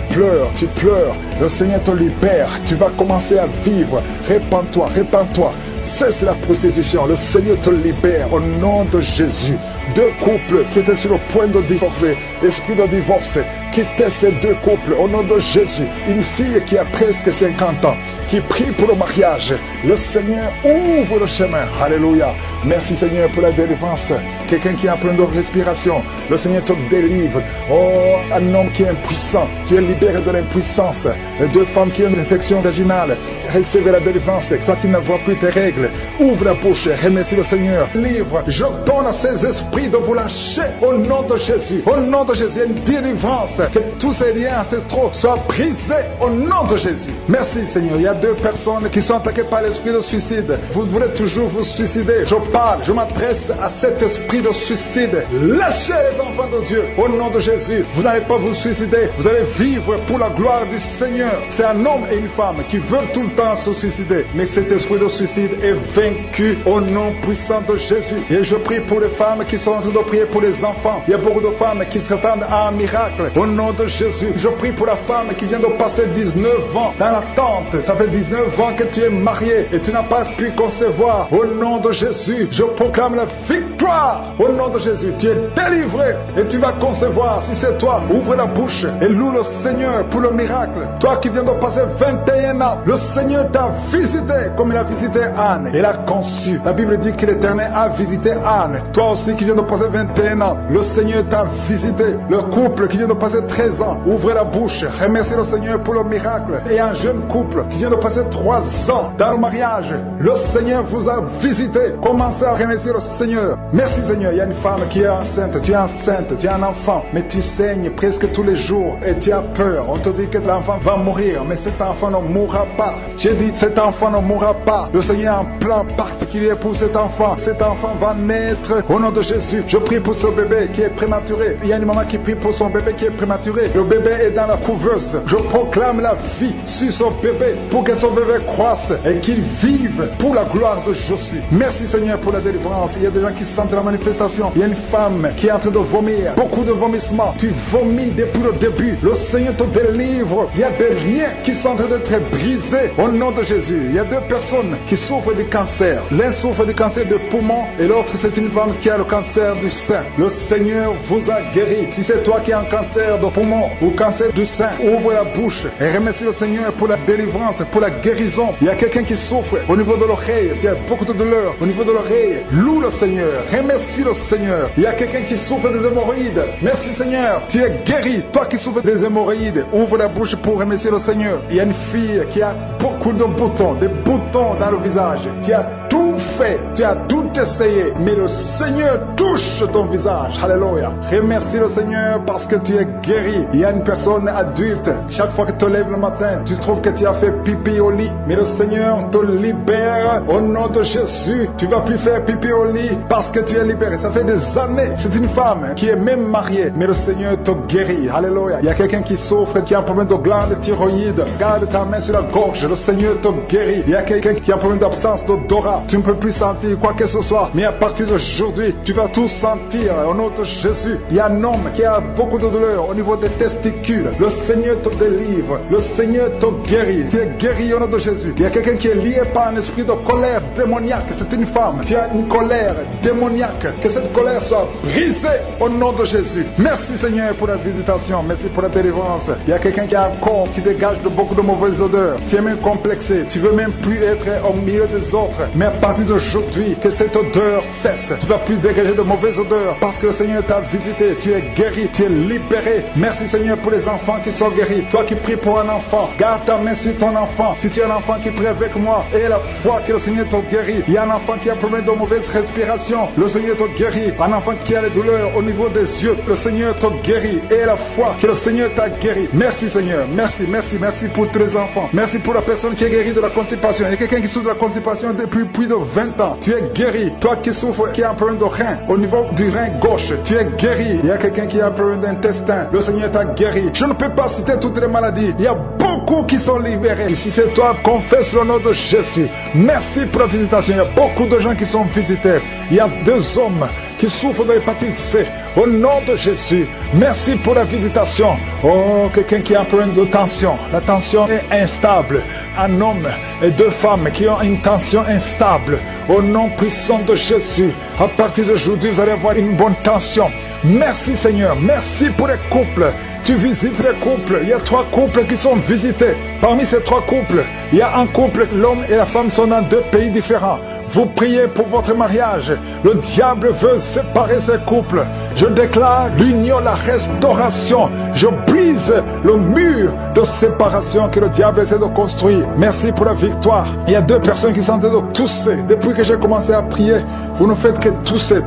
pleures, tu pleures. Le Seigneur te libère. Tu vas commencer à vivre. Répands-toi, répands-toi. Cesse la prostitution. Le Seigneur te libère au nom de Jésus. 2 couples qui étaient sur le point de divorcer. esprit de divorce, quittez ces deux couples au nom de Jésus. Une fille qui a presque 50 ans, qui prie pour le mariage. Le Seigneur ouvre le chemin. Alléluia. Merci Seigneur pour la délivrance. Quelqu'un qui a un problème de respiration, le Seigneur te délivre. Oh, un homme qui est impuissant, tu es libéré de l'impuissance. Deux femmes qui ont une infection vaginale, recevez la délivrance. Toi qui ne vois plus tes règles, ouvre la bouche, remercie le Seigneur. Livre, je donne à ces esprits de vous lâcher au nom de Jésus. Au nom de Jésus, une délivrance. Que tous ces liens ancestraux soient brisés au nom de Jésus. Merci Seigneur. Il y a deux personnes qui sont attaquées par l'esprit de suicide. Vous voulez toujours vous suicider. Je parle, je m'adresse à cet esprit de suicide. Lâchez les enfants de Dieu au nom de Jésus. Vous n'allez pas vous suicider. Vous allez vivre pour la gloire du Seigneur. C'est un homme et une femme qui veulent tout le temps se suicider. Mais cet esprit de suicide est vaincu au nom puissant de Jésus. Et je prie pour les femmes qui sont en train de prier pour les enfants. Il y a beaucoup de femmes qui s'attendent à un miracle. Au nom de Jésus, je prie pour la femme qui vient de passer 19 ans dans l'attente. Ça fait 19 ans que tu es marié et tu n'as pas pu concevoir. Au nom de Jésus, je proclame la victoire. Au nom de Jésus, tu es délivré et tu vas concevoir. Si c'est toi, ouvre la bouche et loue le Seigneur pour le miracle. Toi qui viens de passer 21 ans, le Seigneur t'a visité comme il a visité Anne. Il a conçu. La Bible dit que l'Éternel a visité Anne. Toi aussi qui viens de passer 21 ans, le Seigneur t'a visité. Le couple qui vient de passer 13 ans, ouvrez la bouche, remerciez le Seigneur pour le miracle. Et un jeune couple qui vient de passer 3 ans dans le mariage, le Seigneur vous a visité. Commencez à remercier le Seigneur. Merci Seigneur. Il y a une femme qui est enceinte, tu es un enfant, mais tu saignes presque tous les jours et tu as peur. On te dit que l'enfant va mourir, mais cet enfant ne mourra pas. J'ai dit cet enfant ne mourra pas. Le Seigneur a un plan particulier pour cet enfant. Cet enfant va naître au nom de Jésus. Je prie pour ce bébé qui est prématuré. Il y a une maman qui prie pour son bébé qui est prématuré. Le bébé est dans la couveuse. Je proclame la vie sur son bébé pour que son bébé croisse et qu'il vive pour la gloire de Jésus. Merci Seigneur pour la délivrance. Il y a des gens qui sentent la manifestation. Il y a une femme qui est en train de vomir. Beaucoup de vomissements. Tu vomis depuis le début. Le Seigneur te délivre. Il y a des liens qui sont en train d'être brisés au nom de Jésus. Il y a deux personnes qui souffrent du cancer. L'un souffre du cancer de poumon et l'autre c'est une femme qui a le cancer du sein. Le Seigneur vous a guéri. Si c'est toi qui as un cancer de poumon ou cancer du sein, ouvre la bouche et remercie le Seigneur pour la délivrance, pour la guérison. Il y a quelqu'un qui souffre au niveau de l'oreille. Il y a beaucoup de douleur au niveau de l'oreille. Loue le Seigneur. Remercie le Seigneur. Il y a quelqu'un qui souffre des hémorroïdes. Merci Seigneur. Tu es guéri. Toi qui souffres des hémorroïdes, ouvre la bouche pour remercier le Seigneur. Il y a une fille qui a beaucoup de boutons, des boutons dans le visage. Tu as tout fait, tu as tout essayé, mais le Seigneur touche ton visage. Alléluia. Remercie le Seigneur parce que tu es guéri. Il y a une personne adulte, chaque fois que tu te lèves le matin, tu trouves que tu as fait pipi au lit, mais le Seigneur te libère au nom de Jésus. Tu vas plus faire pipi au lit parce que tu es libéré. Ça fait des années. C'est une femme qui est même mariée, mais le Seigneur te guérit. Alléluia. Il y a quelqu'un qui souffre, qui a un problème de glande thyroïde. Garde ta main sur la gorge, le Seigneur te guérit. Il y a quelqu'un qui a un problème d'absence d'odorat. Tu ne peux plus sentir quoi que ce soit, mais à partir d'aujourd'hui, tu vas tout sentir au nom de Jésus. Il y a un homme qui a beaucoup de douleur au niveau des testicules. Le Seigneur te délivre. Le Seigneur te guérit. Tu es guéri au nom de Jésus. Il y a quelqu'un qui est lié par un esprit de colère démoniaque. C'est une femme. Tu as une colère démoniaque. Que cette colère soit brisée au nom de Jésus. Merci Seigneur pour la visitation. Merci pour la délivrance. Il y a quelqu'un qui a un corps qui dégage de beaucoup de mauvaises odeurs. Tu es même complexé. Tu veux même plus être au milieu des autres. Mais à partir d'aujourd'hui, que cette odeur cesse. Tu vas plus dégager de mauvaises odeurs parce que le Seigneur t'a visité. Tu es guéri. Tu es libéré. Merci Seigneur pour les enfants qui sont guéris. Toi qui pries pour un enfant, garde ta main sur ton enfant. Si tu as un enfant qui prie avec moi et la foi que le Seigneur te guérit. Il y a un enfant qui a un problème de mauvaise respiration. Le Seigneur te guérit. Un enfant qui a les douleurs au niveau des yeux. Le Seigneur te guérit. Et la foi que le Seigneur t'a guéri. Merci Seigneur. Merci, merci, merci pour tous les enfants. Merci pour la personne qui est guérie de la constipation. Il y a quelqu'un qui souffre de la constipation depuis plus de 20 ans. Tu es guéri. Toi qui souffres, qui a un problème de rein, au niveau du rein gauche, tu es guéri. Il y a quelqu'un qui a un problème d'intestin. Le Seigneur t'a guéri. Je ne peux pas citer toutes les maladies. Il y a beaucoup qui sont libérés. Si c'est toi, confesse le nom de Jésus. Merci pour la visitation. Il y a beaucoup de gens qui sont visités. Il y a 2 hommes qui souffrent de l'hépatite C, au nom de Jésus, merci pour la visitation. Oh, quelqu'un qui a un problème de tension, la tension est instable. Un homme et 2 femmes qui ont une tension instable, au nom puissant de Jésus, à partir d'aujourd'hui, vous allez avoir une bonne tension. Merci Seigneur, merci pour les couples. Tu visites les couples. Il y a 3 couples qui sont visités. Parmi ces 3 couples, il y a un couple, l'homme et la femme sont dans 2 pays différents. Vous priez pour votre mariage. Le diable veut séparer ces couples. Je déclare l'union, la restauration. Je brise le mur de séparation que le diable essaie de construire. Merci pour la victoire. Il y a 2 personnes qui sont en train de tousser. Depuis que j'ai commencé à prier, vous ne faites que tousser.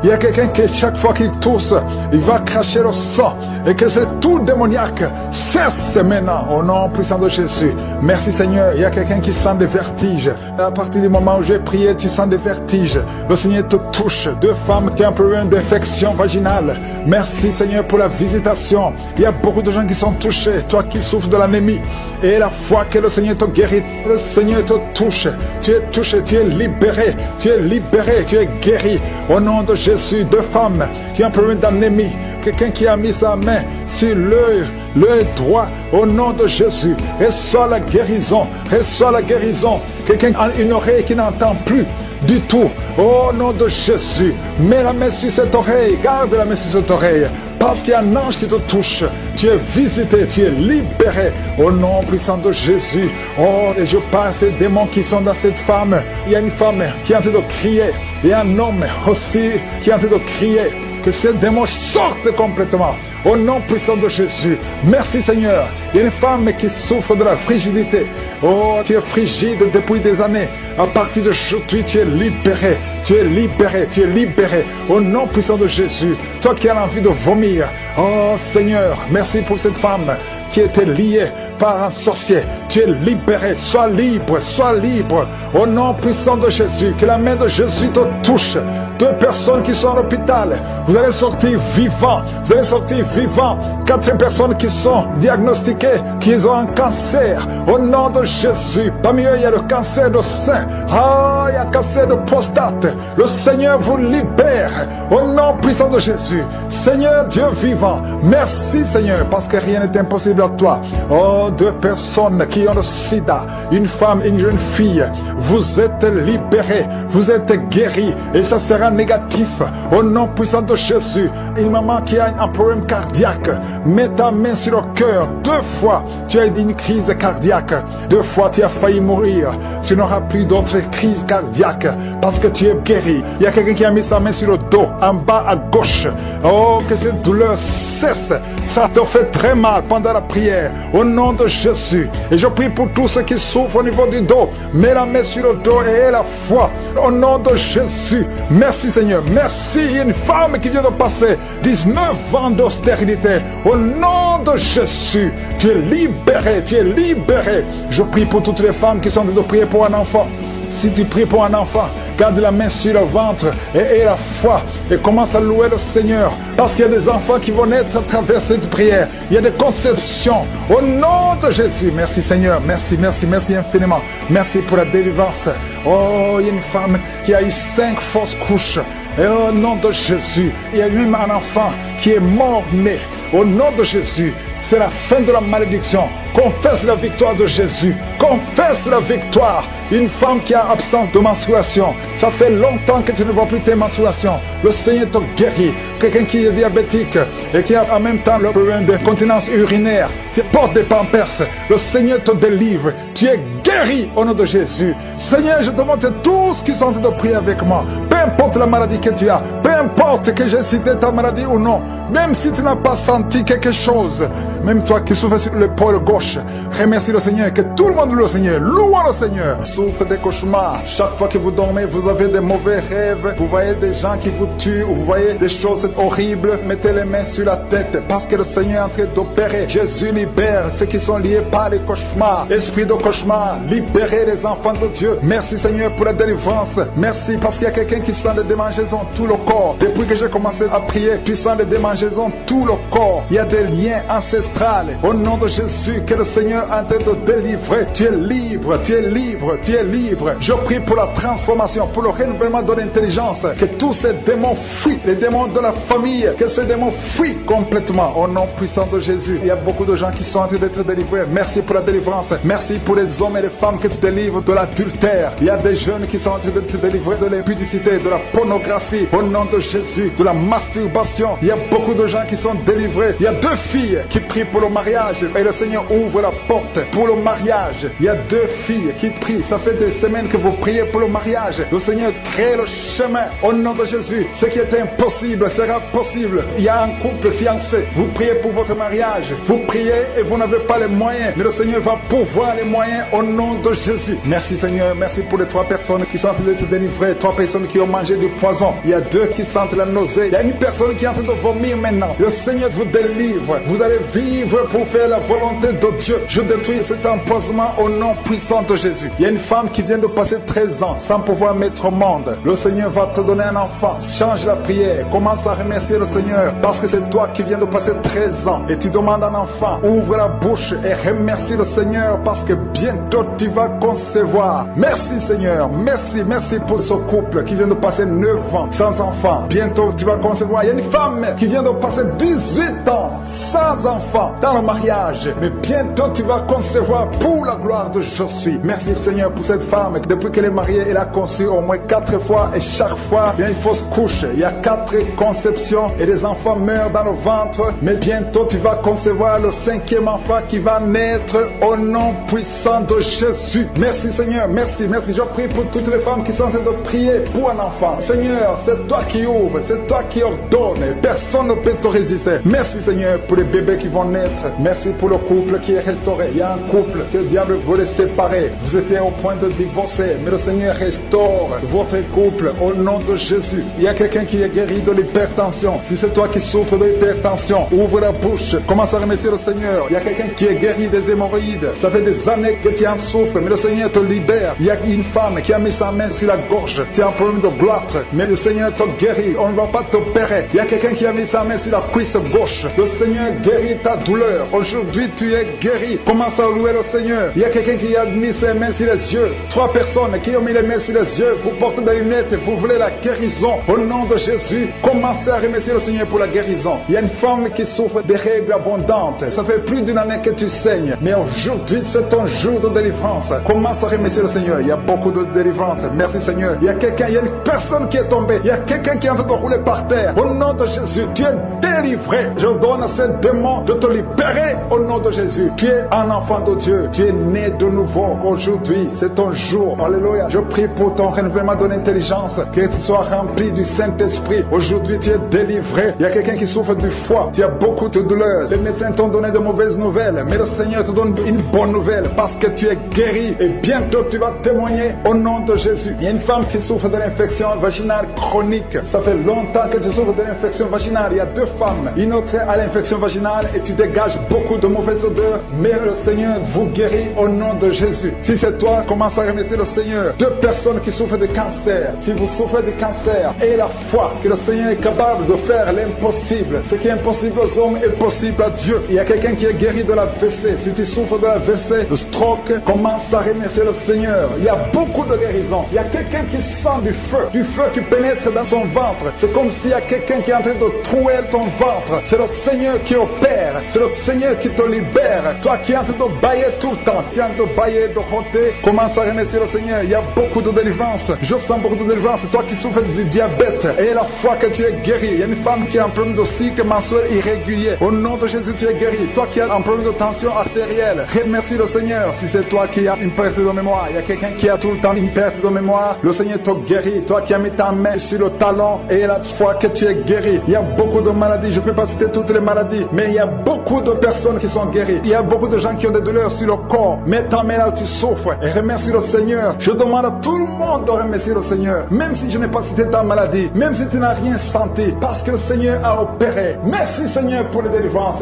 Il y a quelqu'un qui, chaque fois qu'il tousse, il va cracher le sang. Et que c'est tout démoniaque cesse maintenant au nom puissant de Jésus. Merci Seigneur. Il y a quelqu'un qui sent des vertiges. À partir du moment où j'ai prié, tu sens des vertiges. Le Seigneur te touche. 2 femmes qui ont un problème d'infection vaginale. Merci Seigneur pour la visitation. Il y a beaucoup de gens qui sont touchés. Toi qui souffres de l'anémie. Et la foi que le Seigneur te guérit. Le Seigneur te touche. Tu es touché, tu es libéré. Tu es libéré, tu es guéri. Au nom de Jésus, 2 femmes qui ont un problème d'anémie. Quelqu'un qui a mis sa main sur l'œil droit, au nom de Jésus, reçois la guérison, reçois la guérison. Quelqu'un a une oreille qui n'entend plus du tout, au nom de Jésus, mets la main sur cette oreille, garde la main sur cette oreille, parce qu'il y a un ange qui te touche, tu es visité, tu es libéré, au nom puissant de Jésus. Oh, et je parle à ces démons qui sont dans cette femme. Il y a une femme qui est en train de crier, et un homme aussi qui est en train de crier. Que ces démons sortent complètement. Au nom puissant de Jésus. Merci Seigneur. Il y a une femme qui souffre de la frigidité. Oh, tu es frigide depuis des années. À partir d'aujourd'hui, tu es libéré. Tu es libéré. Tu es libéré. Au nom puissant de Jésus. Toi qui as envie de vomir. Oh Seigneur, merci pour cette femme qui était liée par un sorcier. Tu es libéré. Sois libre. Sois libre. Au nom puissant de Jésus. Que la main de Jésus te touche. 2 personnes qui sont à l'hôpital. Vous allez sortir vivants. Vous allez sortir vivants. 4 personnes qui sont diagnostiquées, qui ont un cancer. Au nom de Jésus. Parmi eux, il y a le cancer de sein. Il y a le cancer de prostate. Le Seigneur vous libère. Au nom puissant de Jésus. Seigneur Dieu vivant. Merci Seigneur, parce que rien n'est impossible à toi. Oh, 2 personnes qui ont le sida. Une femme, une jeune fille. Vous êtes libérés. Vous êtes guéris. Et ça sera négatif. Au nom puissant de Jésus. Une maman qui a un problème cardiaque. Mets ta main sur le cœur. 2 fois, tu as eu une crise cardiaque. 2 fois, tu as failli mourir. Tu n'auras plus d'autres crises cardiaques parce que tu es guéri. Il y a quelqu'un qui a mis sa main sur le dos, en bas à gauche. Oh, que cette douleur cesse. Ça te fait très mal pendant la prière. Au nom de Jésus. Et je prie pour tous ceux qui souffrent au niveau du dos. Mets la main sur le dos et aie la foi. Au nom de Jésus. Merci Seigneur. Merci. Il y a une femme qui vient de passer 19 ans d'austérité. Au nom de Jésus. Tu es libéré. Tu es libéré. Je prie pour toutes les femmes qui sont en train de prier pour un enfant. Si tu pries pour un enfant, garde la main sur le ventre et aie la foi et commence à louer le Seigneur. Parce qu'il y a des enfants qui vont naître à travers cette prière. Il y a des conceptions. Au nom de Jésus. Merci Seigneur. Merci, merci, merci infiniment. Merci pour la délivrance. Oh, il y a une femme qui a eu 5 fausses couches. Et au nom de Jésus, il y a même un enfant qui est mort-né. Au nom de Jésus, c'est la fin de la malédiction. Confesse la victoire de Jésus. Confesse la victoire. Une femme qui a absence de menstruation. Ça fait longtemps que tu ne vois plus tes menstruations. Le Seigneur te guérit. Quelqu'un qui est diabétique et qui a en même temps le problème d'incontinence urinaire. Tu portes des pampers. Le Seigneur te délivre. Tu es guéri au nom de Jésus. Seigneur, je te montre tous qui sont en train de prier avec moi. Peu importe la maladie que tu as. Peu importe que j'ai cité ta maladie ou non. Même si tu n'as pas senti quelque chose. Même toi qui souffres sur l'épaule gauche. Remercie le Seigneur. Que tout le monde loue le Seigneur. Louons le Seigneur. Souffre des cauchemars. Chaque fois que vous dormez, vous avez des mauvais rêves. Vous voyez des gens qui vous tuent. Vous voyez des choses horribles. Mettez les mains sur la tête. Parce que le Seigneur est en train d'opérer. Jésus libère ceux qui sont liés par les cauchemars. Esprit de cauchemar, va libérer les enfants de Dieu. Merci Seigneur pour la délivrance. Merci parce qu'il y a quelqu'un qui sent des démangeaisons tout le corps. Depuis que j'ai commencé à prier, tu sens des démangeaisons tout le corps. Il y a des liens ancestrales. Au nom de Jésus, que le Seigneur est en train de délivrer. Tu es libre, tu es libre, tu es libre. Je prie pour la transformation, pour le renouvellement de l'intelligence. Que tous ces démons fuient, les démons de la famille, que ces démons fuient complètement. Au nom puissant de Jésus. Il y a beaucoup de gens qui sont en train d'être délivrés. Merci pour la délivrance. Merci pour les hommes et les femmes que tu délivres de l'adultère. Il y a des jeunes qui sont en train d'être délivrés de l'impudicité, de la pornographie. Au nom de Jésus, de la masturbation. Il y a beaucoup de gens qui sont délivrés. Il y a 2 filles qui prient pour le mariage et le Seigneur ouvre la porte pour le mariage. Il y a 2 filles qui prient. Ça fait des semaines que vous priez pour le mariage. Le Seigneur crée le chemin. Au nom de Jésus, ce qui est impossible sera possible. Il y a un couple fiancé. Vous priez pour votre mariage. Vous priez et vous n'avez pas les moyens. Mais le Seigneur va pourvoir les moyens au nom de Jésus. Merci Seigneur. Merci pour les 3 personnes qui sont en train d'être délivrées. 3 personnes qui ont mangé du poison. Il y a 2 qui sentent la nausée. Il y a une personne qui est en train de vomir maintenant. Le Seigneur vous délivre. Vous allez vivre pour faire la volonté de Dieu. Je détruis cet empoisonnement au nom puissant de Jésus. Il y a une femme qui vient de passer 13 ans sans pouvoir mettre au monde. Le Seigneur va te donner un enfant. Change la prière. Commence à remercier le Seigneur parce que c'est toi qui viens de passer 13 ans et tu demandes un enfant. Ouvre la bouche et remercie le Seigneur parce que bientôt tu vas concevoir. Merci Seigneur. Merci pour ce couple qui vient de passer 9 ans sans enfant. Bientôt tu vas concevoir. Il y a une femme qui vient de passer 18 ans sans enfant dans le mariage. Mais bientôt tu vas concevoir pour la gloire de Je suis. Merci Seigneur pour cette femme. Depuis qu'elle est mariée, elle a conçu au moins 4 fois et chaque fois il y a une fausse couche. Il y a 4 conceptions et les enfants meurent dans le ventre. Mais bientôt tu vas concevoir le 5e enfant qui va naître au nom puissant de Jésus. Merci Seigneur, merci. Je prie pour toutes les femmes qui sont en train de prier pour un enfant. Seigneur, c'est toi qui ouvres, c'est toi qui ordonnes. Personne ne peut te résister. Merci Seigneur pour les bébés qui vont naître. Merci pour le couple qui est restauré. Il y a un couple que le diable voulait séparer. Vous étiez au point de divorcer, mais le Seigneur restaure votre couple au nom de Jésus. Il y a quelqu'un qui est guéri de l'hypertension. Si c'est toi qui souffres de l'hypertension, ouvre la bouche, commence à remercier le Seigneur. Il y a quelqu'un qui est guéri des hémorroïdes. Ça fait des années que tu en souffres, mais le Seigneur te libère. Il y a une femme qui a mis sa main sur la gorge. Tu as un problème de gloître, mais le Seigneur te guérit. On ne va pas t'opérer. Il y a quelqu'un qui a mis sa main sur la cuisse gauche. Le Seigneur guérit ta douleur. Aujourd'hui, tu es guéri. Commence à louer le Seigneur. Il y a quelqu'un qui a mis ses mains sur les yeux. 3 personnes qui ont mis les mains sur les yeux. Vous portez des lunettes et vous voulez la guérison. Au nom de Jésus, commencez à remercier le Seigneur pour la guérison. Il y a une femme qui souffre des règles abondantes. Ça fait plus d'une année que tu saignes. Mais aujourd'hui, c'est ton jour de délivrance. Commence à remercier le Seigneur. Il y a beaucoup de délivrance. Merci Seigneur. Il y a une personne qui est tombée. Il y a quelqu'un qui est en train de rouler par terre. Au nom de Jésus, tu es délivré. Je donne à ces démons de te libérer au nom de Jésus. Tu es un enfant de Dieu. Tu es né de nouveau. Aujourd'hui, c'est ton jour. Alléluia. Je prie pour ton renouvellement de l'intelligence. Que tu sois rempli du Saint-Esprit. Aujourd'hui, tu es délivré. Il y a quelqu'un qui souffre du foie. Tu as beaucoup de douleurs. Les médecins t'ont donné de mauvaises nouvelles. Mais le Seigneur te donne une bonne nouvelle parce que tu es guéri. Et bientôt, tu vas témoigner au nom de Jésus. Il y a une femme qui souffre de l'infection vaginale chronique. Ça fait longtemps que tu souffres de l'infection vaginale. Il y a 2 femmes. Une autre a l'infection vaginale et tu dégages beaucoup de mauvaises odeurs. Mais le Seigneur vous guérit au nom de Jésus. Si c'est toi, commence à remercier le Seigneur. 2 personnes qui souffrent de cancer. Si vous souffrez de cancer, ayez la foi que le Seigneur est capable de faire l'impossible. Ce qui est impossible aux hommes est possible à Dieu. Il y a quelqu'un qui est guéri de la WC. Si tu souffres de la WC, de stroke, commence à remercier le Seigneur. Il y a beaucoup de guérisons. Il y a quelqu'un qui sent du feu qui pénètre dans son ventre. C'est comme s'il y a quelqu'un qui est en train de trouer ton ventre. C'est le Seigneur qui opère. C'est le Seigneur qui te libère. Toi qui es en train de bailler tout le temps, tu es en train de bailler, de roter, commence à remercier le Seigneur. Il y a beaucoup de délivrance. Je sens beaucoup de délivrance. Toi qui souffres du diabète, et la foi que tu es guéri. Il y a une femme qui a un problème de cycle mensuel irrégulier. Au nom de Jésus, tu es guéri. Toi qui as un problème de tension artérielle, remercie le Seigneur. Si c'est toi qui as une perte de mémoire, il y a quelqu'un qui a tout le temps une perte de mémoire, le Seigneur te guérit. Toi qui as mis ta main sur le talon, et la foi que tu es guéri. Il y a beaucoup de maladies. Je ne peux pas citer toutes les maladies, mais il y a beaucoup de personnes qui sont guéries. Il y a beaucoup de gens qui ont des douleurs sur le corps. Mets ta main là où tu souffres et remercie le Seigneur. Je demande à tout le monde de remercier le Seigneur, même si je n'ai pas cité ta maladie, même si tu n'as rien senti, parce que le Seigneur a opéré. Merci Seigneur pour les délivrances.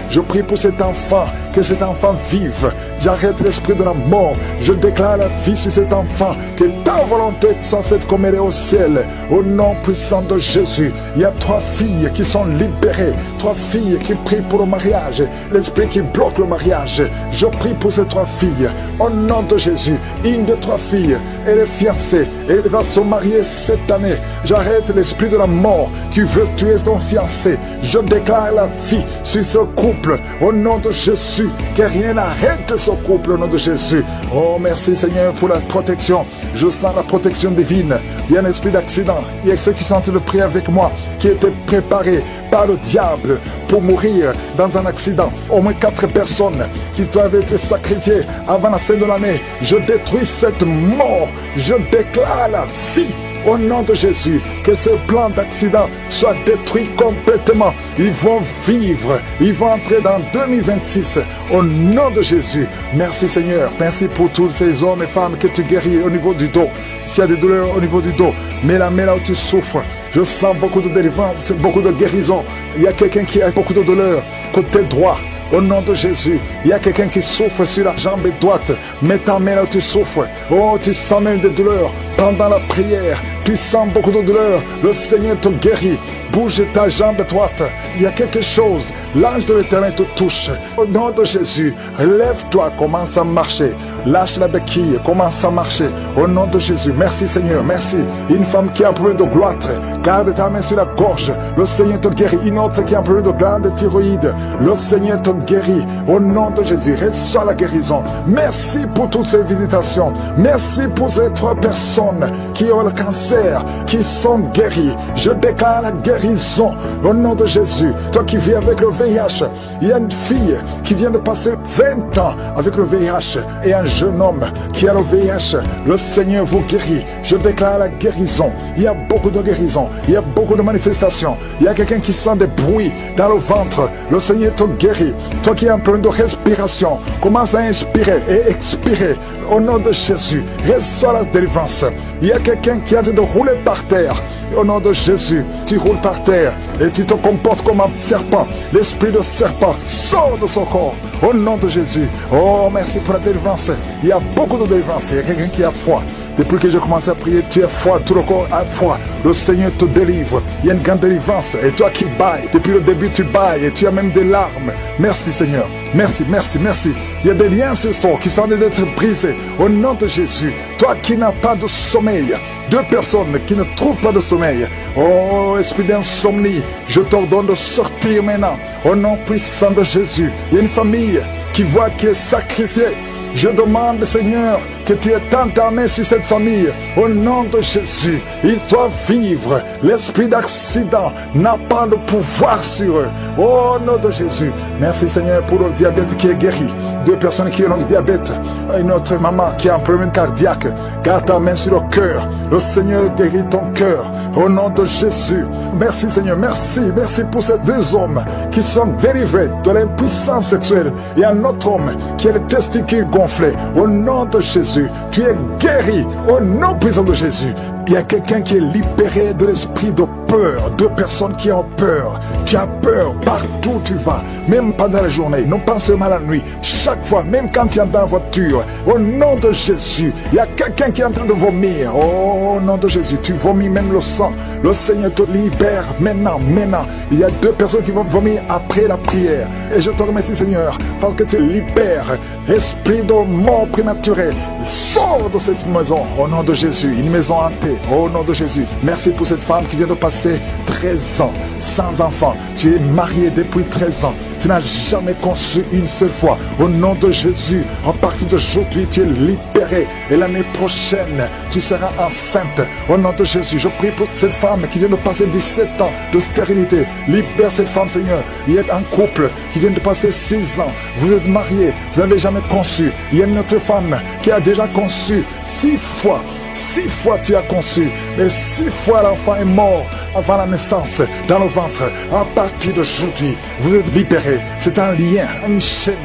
Je prie pour cet enfant, que cet enfant vive. J'arrête l'esprit de la mort. Je déclare la vie sur cet enfant, que ta volonté soit faite comme elle est au ciel. Au nom puissant de Jésus, il y a 3 filles qui sont libérées, 3 filles qui prient pour le mariage, l'esprit qui bloque le mariage. Je prie pour ces 3 filles, au nom de Jésus. Une de 3 filles, elle est fiancée, elle va se marier cette année. J'arrête l'esprit de la mort qui veut tuer ton fiancé. Je déclare la vie sur ce couple, au nom de Jésus, que rien n'arrête ce couple, au nom de Jésus. Oh, merci Seigneur pour la protection. Je sens la protection divine. Il y a un esprit d'accident. Il y a ceux qui sont en train de prier avec moi, qui étaient préparés par le diable pour mourir dans un accident. Au moins 4 personnes qui doivent être sacrifiées avant la fin de l'année. Je détruis cette mort. Je déclare la vie. Au nom de Jésus, que ce plan d'accident soit détruit complètement. Ils vont vivre, ils vont entrer dans 2026. Au nom de Jésus, merci Seigneur. Merci pour tous ces hommes et femmes que tu guéris au niveau du dos. S'il y a des douleurs au niveau du dos, mets la main là où tu souffres. Je sens beaucoup de délivrance, beaucoup de guérison. Il y a quelqu'un qui a beaucoup de douleur côté droit. Au nom de Jésus, il y a quelqu'un qui souffre sur la jambe droite. Mets ta main là où tu souffres. Oh, tu sens même des douleurs. Pendant la prière, tu sens beaucoup de douleurs. Le Seigneur te guérit. Bouge ta jambe droite. Il y a quelque chose. L'ange de l'Éternel te touche. Au nom de Jésus, lève-toi, commence à marcher. Lâche la béquille, commence à marcher. Au nom de Jésus, merci Seigneur, merci. Une femme qui a un problème de gloître, garde ta main sur la gorge. Le Seigneur te guérit. Une autre qui a un problème de glande thyroïde, le Seigneur te guérit. Au nom de Jésus, reçois la guérison. Merci pour toutes ces visitations. Merci pour ces 3 personnes qui ont le cancer, qui sont guéries. Je déclare la guérison au nom de Jésus. Toi qui vis avec le VIH, il y a une fille qui vient de passer 20 ans avec le VIH et un jeune homme qui a le VIH. Le Seigneur vous guérit. Je déclare la guérison. Il y a beaucoup de guérison. Il y a beaucoup de manifestations. Il y a quelqu'un qui sent des bruits dans le ventre. Le Seigneur te guérit. Toi qui as un problème de respiration, commence à inspirer et expirer au nom de Jésus. Reçois la délivrance. Il y a quelqu'un qui a de rouler par terre. Au nom de Jésus, tu roules par terre et tu te comportes comme un serpent. L'esprit de serpent sort de son corps. Au nom de Jésus. Oh, merci pour la délivrance. Il y a beaucoup de délivrance. Il y a quelqu'un qui a froid. Depuis que j'ai commencé à prier, tu es froid, tout le corps a froid. Le Seigneur te délivre. Il y a une grande délivrance. Et toi qui bailles, depuis le début tu bailles et tu as même des larmes. Merci Seigneur. Merci, merci, merci. Il y a des liens ancestraux qui sont en train d'être brisés. Au nom de Jésus. Toi qui n'as pas de sommeil. 2 personnes qui ne trouvent pas de sommeil. Oh, esprit d'insomnie, je t'ordonne de sortir maintenant. Au nom puissant de Jésus. Il y a une famille qui voit qui est sacrifiée. Je demande, Seigneur, que tu étends ta main sur cette famille. Au nom de Jésus, ils doivent vivre. L'esprit d'accident n'a pas de pouvoir sur eux. Au nom de Jésus. Merci, Seigneur, pour le diabète qui est guéri. 2 personnes qui ont le diabète. Une autre maman qui a un problème cardiaque. Garde ta main sur le cœur. Le Seigneur guérit ton cœur. Au nom de Jésus. Merci, Seigneur. Merci. Merci pour ces 2 hommes qui sont délivrés de l'impuissance sexuelle. Et un autre homme qui a les testicules gonflés. Au nom de Jésus, tu es guéri. Au nom puissant de Jésus. Il y a quelqu'un qui est libéré de l'esprit de peur. 2 personnes qui ont peur. Tu as peur partout où tu vas. Même pendant la journée. Non pas seulement la nuit. Chaque fois, même quand tu es dans la voiture. Au nom de Jésus. Il y a quelqu'un qui est en train de vomir. Oh, au nom de Jésus. Tu vomis même le sang. Le Seigneur te libère maintenant. Maintenant. Il y a 2 personnes qui vont vomir après la prière. Et je te remercie, Seigneur, parce que tu libères esprit de mort prématuré. Sors de cette maison. Au nom de Jésus. Une maison en paix. Au nom de Jésus. Merci pour cette femme qui vient de passer 13 ans sans enfant. Tu es marié depuis 13 ans. Tu n'as jamais conçu une seule fois. Au nom de Jésus, à partir d'aujourd'hui, tu es libéré. Et l'année prochaine, tu seras enceinte. Au nom de Jésus, je prie pour cette femme qui vient de passer 17 ans de stérilité. Libère cette femme, Seigneur. Il y a un couple qui vient de passer 6 ans. Vous êtes mariés, vous n'avez jamais conçu. Il y a une autre femme qui a déjà conçu 6 fois. 6 fois tu as conçu, mais 6 fois l'enfant est mort avant la naissance dans le ventre. À partir d'aujourd'hui, vous êtes libérés. C'est un lien, une chaîne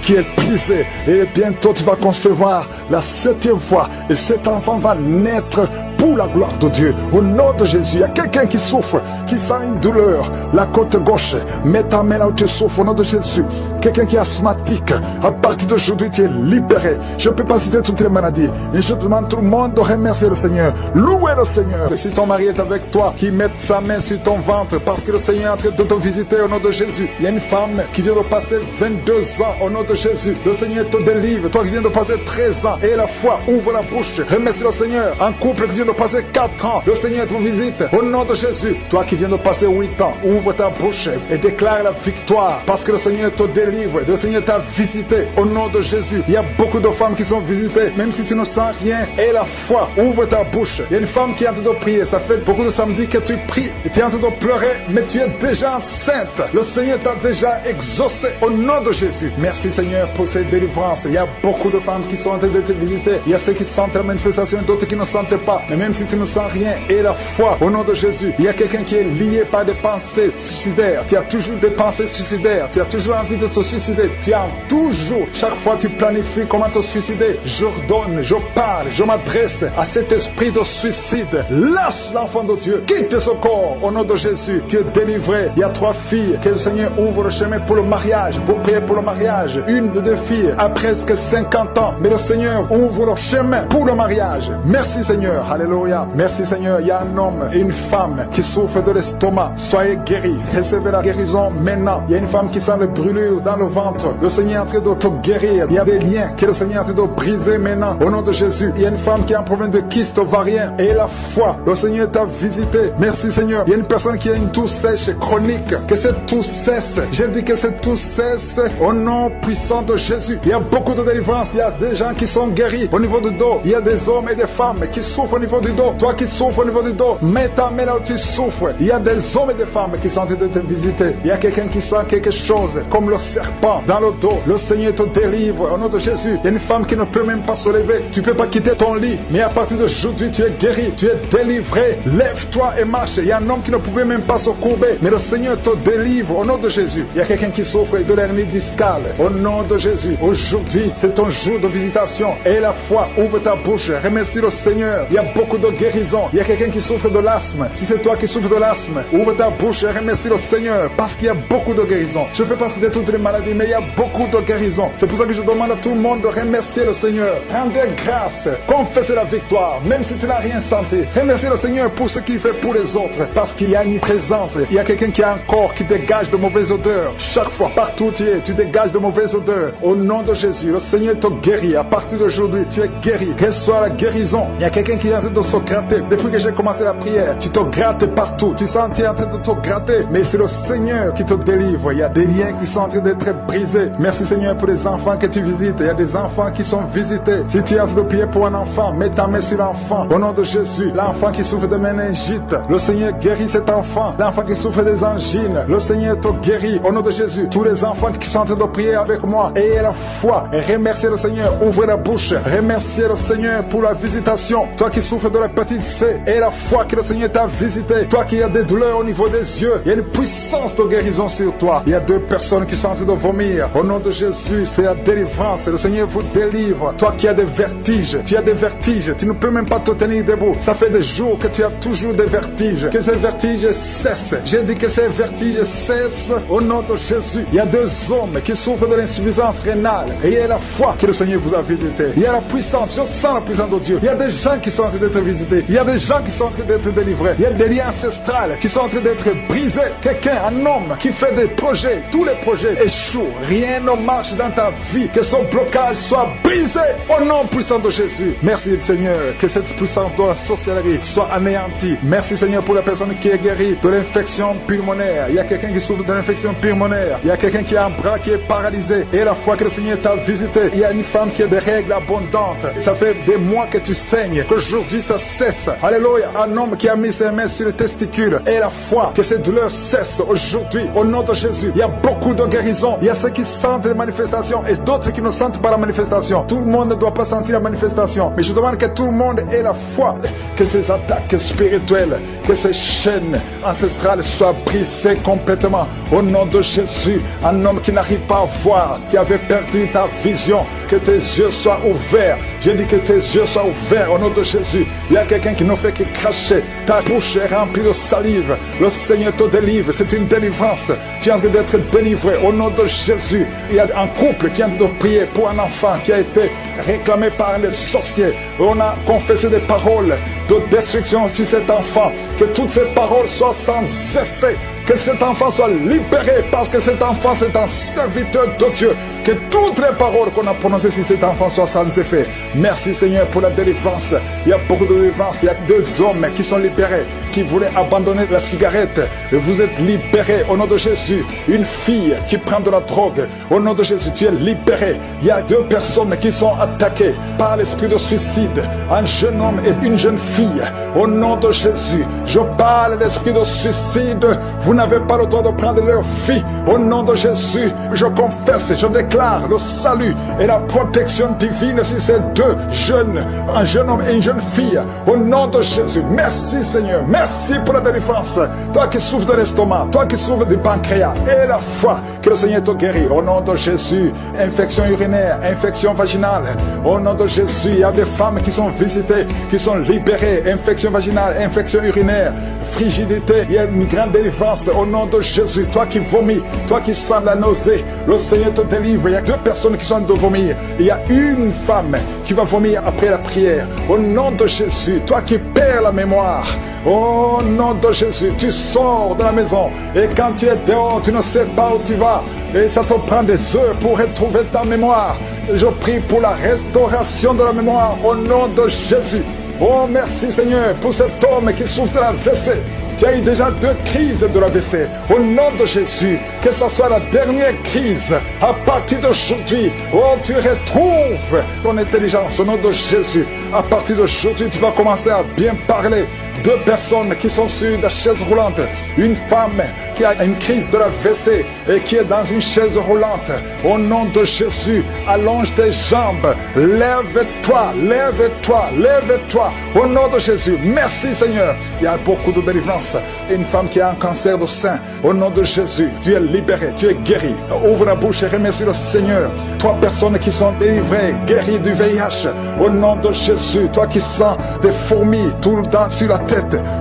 qui est brisé. Et bientôt tu vas concevoir la 7e fois. Et cet enfant va naître pour la gloire de Dieu. Au nom de Jésus, il y a quelqu'un qui souffre, qui sent une douleur. La côte gauche, mets ta main là où tu souffres au nom de Jésus. Quelqu'un qui est asthmatique, à partir d'aujourd'hui tu es libéré. Je ne peux pas citer toutes les maladies. Et je demande tout le monde de remercier le Seigneur. Louer le Seigneur. Si ton mari est avec toi, qu'il mette sa main sur ton ventre parce que le Seigneur est en train de te visiter au nom de Jésus. Il y a une femme qui vient de passer 22 ans au nom de Jésus. Le Seigneur te délivre. Toi qui viens de passer 13 ans et la foi, ouvre la bouche. Remercie le Seigneur. Un couple qui vient de passer 4 ans, le Seigneur te visite au nom de Jésus. Toi qui viens de passer 8 ans, ouvre ta bouche et déclare la victoire parce que le Seigneur te délivre. Le Seigneur t'a visité au nom de Jésus. Il y a beaucoup de femmes qui sont visitées, même si tu ne sens rien. Et la foi, ouvre ta bouche. Il y a une femme qui est en train de prier. Ça fait beaucoup de samedis que tu pries et tu es en train de pleurer, mais tu es déjà enceinte. Le Seigneur t'a déjà exaucé au nom de Jésus. Merci Seigneur pour ces délivrances. Il y a beaucoup de femmes qui sont en train de te visiter. Il y a ceux qui sentent la manifestation et d'autres qui ne sentent pas. Mais même si tu ne sens rien, et la foi au nom de Jésus, il y a quelqu'un qui est lié par des pensées suicidaires. Tu as toujours des pensées suicidaires. Tu as toujours envie de te suicider. Tu as toujours, chaque fois tu planifies comment te suicider. J'ordonne, je parle, je m'adresse à cet esprit de suicide. Lâche l'enfant de Dieu. Quitte ce corps au nom de Jésus. Tu es délivré. Il y a 3 filles que le Seigneur ouvre le chemin pour le mariage. Vous priez pour le mariage. Une de 2 filles a presque 50 ans. Mais le Seigneur ouvre le chemin pour le mariage. Merci Seigneur. Alléluia. Merci Seigneur. Il y a un homme et une femme qui souffrent de l'estomac. Soyez guéris. Recevez la guérison maintenant. Il y a une femme qui sent les brûlures dans le ventre. Le Seigneur est en train de te guérir. Il y a des liens que le Seigneur est en train de briser maintenant. Au nom de Jésus. Il y a une femme qui est en province de kyste ovarien. Et la foi. Le Seigneur t'a visité. Merci Seigneur. Il y a une personne qui a une toux sèche chronique. Que cette toux cesse. J'ai dit que cette toux cesse. Au nom puissant de Jésus. Il y a beaucoup de délivrance. Il y a des gens qui sont guéris au niveau du dos. Il y a des hommes et des femmes qui souffrent au niveau du dos. Toi qui souffres au niveau du dos, mets ta main là où tu souffres. Il y a des hommes et des femmes qui sont en train de te visiter. Il y a quelqu'un qui sent quelque chose, comme le serpent dans le dos. Le Seigneur te délivre au nom de Jésus. Il y a une femme qui ne peut même pas se lever. Tu ne peux pas quitter ton lit. Mais à partir d'aujourd'hui, tu es guéri. Tu es délivré. Lève-toi et marche. Il y a un homme qui ne pouvait même pas se courber. Mais le Seigneur te délivre au nom de Jésus. Il y a quelqu'un qui souffre de l'hernie discale. Au nom de Jésus. Aujourd'hui, c'est ton jour de visitation. Et la foi, ouvre ta bouche. Remercie le Seigneur. Il y a beaucoup de guérison. Il y a quelqu'un qui souffre de l'asthme. Si c'est toi qui souffres de l'asthme, ouvre ta bouche et remercie le Seigneur. Parce qu'il y a beaucoup de guérison. Je ne peux pas citer toutes les maladies, mais il y a beaucoup de guérison. C'est pour ça que je demande à tout le monde de remercier le Seigneur. Rendez grâce. Confessez la victoire. Même si tu n'as rien senti. Remercie le Seigneur pour ce qu'il fait pour les autres. Parce qu'il y a une présence. Il y a quelqu'un qui a un corps qui dégage de mauvaises odeurs. Chaque fois, partout où tu es, tu dégages de mauvaises odeurs. Au nom de Jésus, le Seigneur te guérit. À partir d'aujourd'hui, tu es guéri. Reçois la guérison. Il y a quelqu'un qui est en train de se gratter. Depuis que j'ai commencé la prière, tu te grattes partout. Tu sens que tu es en train de te gratter. Mais c'est le Seigneur qui te délivre. Il y a des liens qui sont en train d'être brisés. Merci Seigneur pour les enfants que tu visites. Il y a des enfants qui sont visités. Si tu es en train de prier pour un enfant, mets ta main sur l'enfant. Au nom de Jésus, l'enfant qui souffre de méningite, le Seigneur guérit cet enfant. L'enfant qui souffre des angines, le Seigneur te guérit. Au nom de Jésus, tous les enfants qui sont en train de prier avec moi, ayez la foi et remerciez le Seigneur. Ouvrez la bouche. Remerciez le Seigneur pour la visitation. Toi qui souffres de la petite C, et la foi que le Seigneur t'a visité. Toi qui as des douleurs au niveau des yeux, il y a une puissance de guérison sur toi. Il y a 2 personnes qui sont en train de vomir. Au nom de Jésus, c'est la délivrance. Le Seigneur vous délivre. Toi qui as des vertiges, tu as des vertiges. Tu ne peux même pas te tenir debout. Ça fait des jours que tu as toujours des vertiges. Que ces vertiges cessent. J'ai dit que ces vertiges cessent au nom de Jésus. Il y a 2 hommes qui souffrent de l'insuffisance rénale. Et il y a la foi que le Seigneur vous a visité. Il y a la puissance. Je sens la puissance de Dieu. Il y a des gens qui sont en train d'être visités. Il y a des gens qui sont en train d'être délivrés. Il y a des liens ancestrales qui sont en train d'être brisés. Quelqu'un, un homme qui fait des projets, tous les projets échouent. Rien ne marche dans ta vie. Que son blocage soit brisé au nom puissant de Jésus. Merci Seigneur, que cette puissance de la sorcellerie soit anéantie. Merci Seigneur pour la personne qui est guérie de l'infection pulmonaire. Il y a quelqu'un qui souffre de l'infection pulmonaire. Il y a quelqu'un qui a un bras qui est paralysé. Et la fois que le Seigneur t'a visité, il y a une femme qui a des règles abondantes. Ça fait des mois que tu saignes. Qu'aujourd'hui ça cesse. Alléluia. Un homme qui a mis ses mains sur les testicules. Et la foi que ces douleurs cessent aujourd'hui. Au nom de Jésus. Il y a beaucoup de guérison. Il y a ceux qui sentent les manifestations et d'autres qui ne sentent pas la manifestation. Tout le monde ne doit pas sentir la manifestation. Mais je demande que tout le monde ait la foi. Que ces attaques spirituelles, que ces chaînes ancestrales soient brisées complètement. Au nom de Jésus. Un homme qui n'arrive pas à voir toi, tu avais perdu ta vision, que tes yeux soient ouverts. J'ai dit que tes yeux soient ouverts au nom de Jésus. Il y a quelqu'un qui ne fait que cracher. Ta bouche est remplie de salive. Le Seigneur te délivre. C'est une délivrance. Tu es en train d'être délivré au nom de Jésus. Il y a un couple qui est en train de prier pour un enfant qui a été réclamé par les sorciers. On a confessé des paroles de destruction sur cet enfant. Que toutes ces paroles soient sans effet. Que cet enfant soit libéré parce que cet enfant c'est un serviteur de Dieu. Que toutes les paroles qu'on a prononcées sur cet enfant soient sans effet. Merci Seigneur pour la délivrance. Il y a beaucoup de délivrance. Il y a 2 hommes qui sont libérés, qui voulaient abandonner la cigarette. Et vous êtes libérés au nom de Jésus. Une fille qui prend de la drogue. Au nom de Jésus, tu es libéré. Il y a 2 personnes qui sont attaquées par l'esprit de suicide. Un jeune homme et une jeune fille. Au nom de Jésus, je parle de l'esprit de suicide. Vous n'avez pas le droit de prendre leur vie. Au nom de Jésus, je confesse, je déclare le salut et la protection divine sur ces 2 jeunes, un jeune homme et une jeune fille. Au nom de Jésus, merci Seigneur, merci pour la délivrance. Toi qui souffres de l'estomac, toi qui souffres du pancréas, et la foi que le Seigneur te guérit. Au nom de Jésus, infection urinaire, infection vaginale. Au nom de Jésus, il y a des femmes qui sont visitées, qui sont libérées. Infection vaginale, infection urinaire, frigidité, il y a une grande délivrance. Au nom de Jésus, toi qui vomis, toi qui sens la nausée, le Seigneur te délivre. Il y a 2 personnes qui sont de vomir. Il y a une femme qui va vomir après la prière. Au nom de Jésus, toi qui perds la mémoire, au nom de Jésus, tu sors de la maison et quand tu es dehors, tu ne sais pas où tu vas et ça te prend des heures pour retrouver ta mémoire. Je prie pour la restauration de la mémoire au nom de Jésus. Oh merci Seigneur pour cet homme qui souffre de la WC. Tu as eu déjà 2 crises de l'AVC. Au nom de Jésus, que ce soit la dernière crise, à partir d'aujourd'hui, oh, tu retrouves ton intelligence. Au nom de Jésus, à partir d'aujourd'hui, tu vas commencer à bien parler. 2 personnes qui sont sur la chaise roulante. Une femme qui a une crise de l'AVC et qui est dans une chaise roulante. Au nom de Jésus, allonge tes jambes. Lève-toi, lève-toi, lève-toi. Au nom de Jésus, merci Seigneur. Il y a beaucoup de délivrance. Une femme qui a un cancer du sein. Au nom de Jésus, tu es libéré, tu es guéri. Ouvre la bouche et remercie le Seigneur. 3 personnes qui sont délivrées, guéries du VIH. Au nom de Jésus, toi qui sens des fourmis tout le temps sur la tête.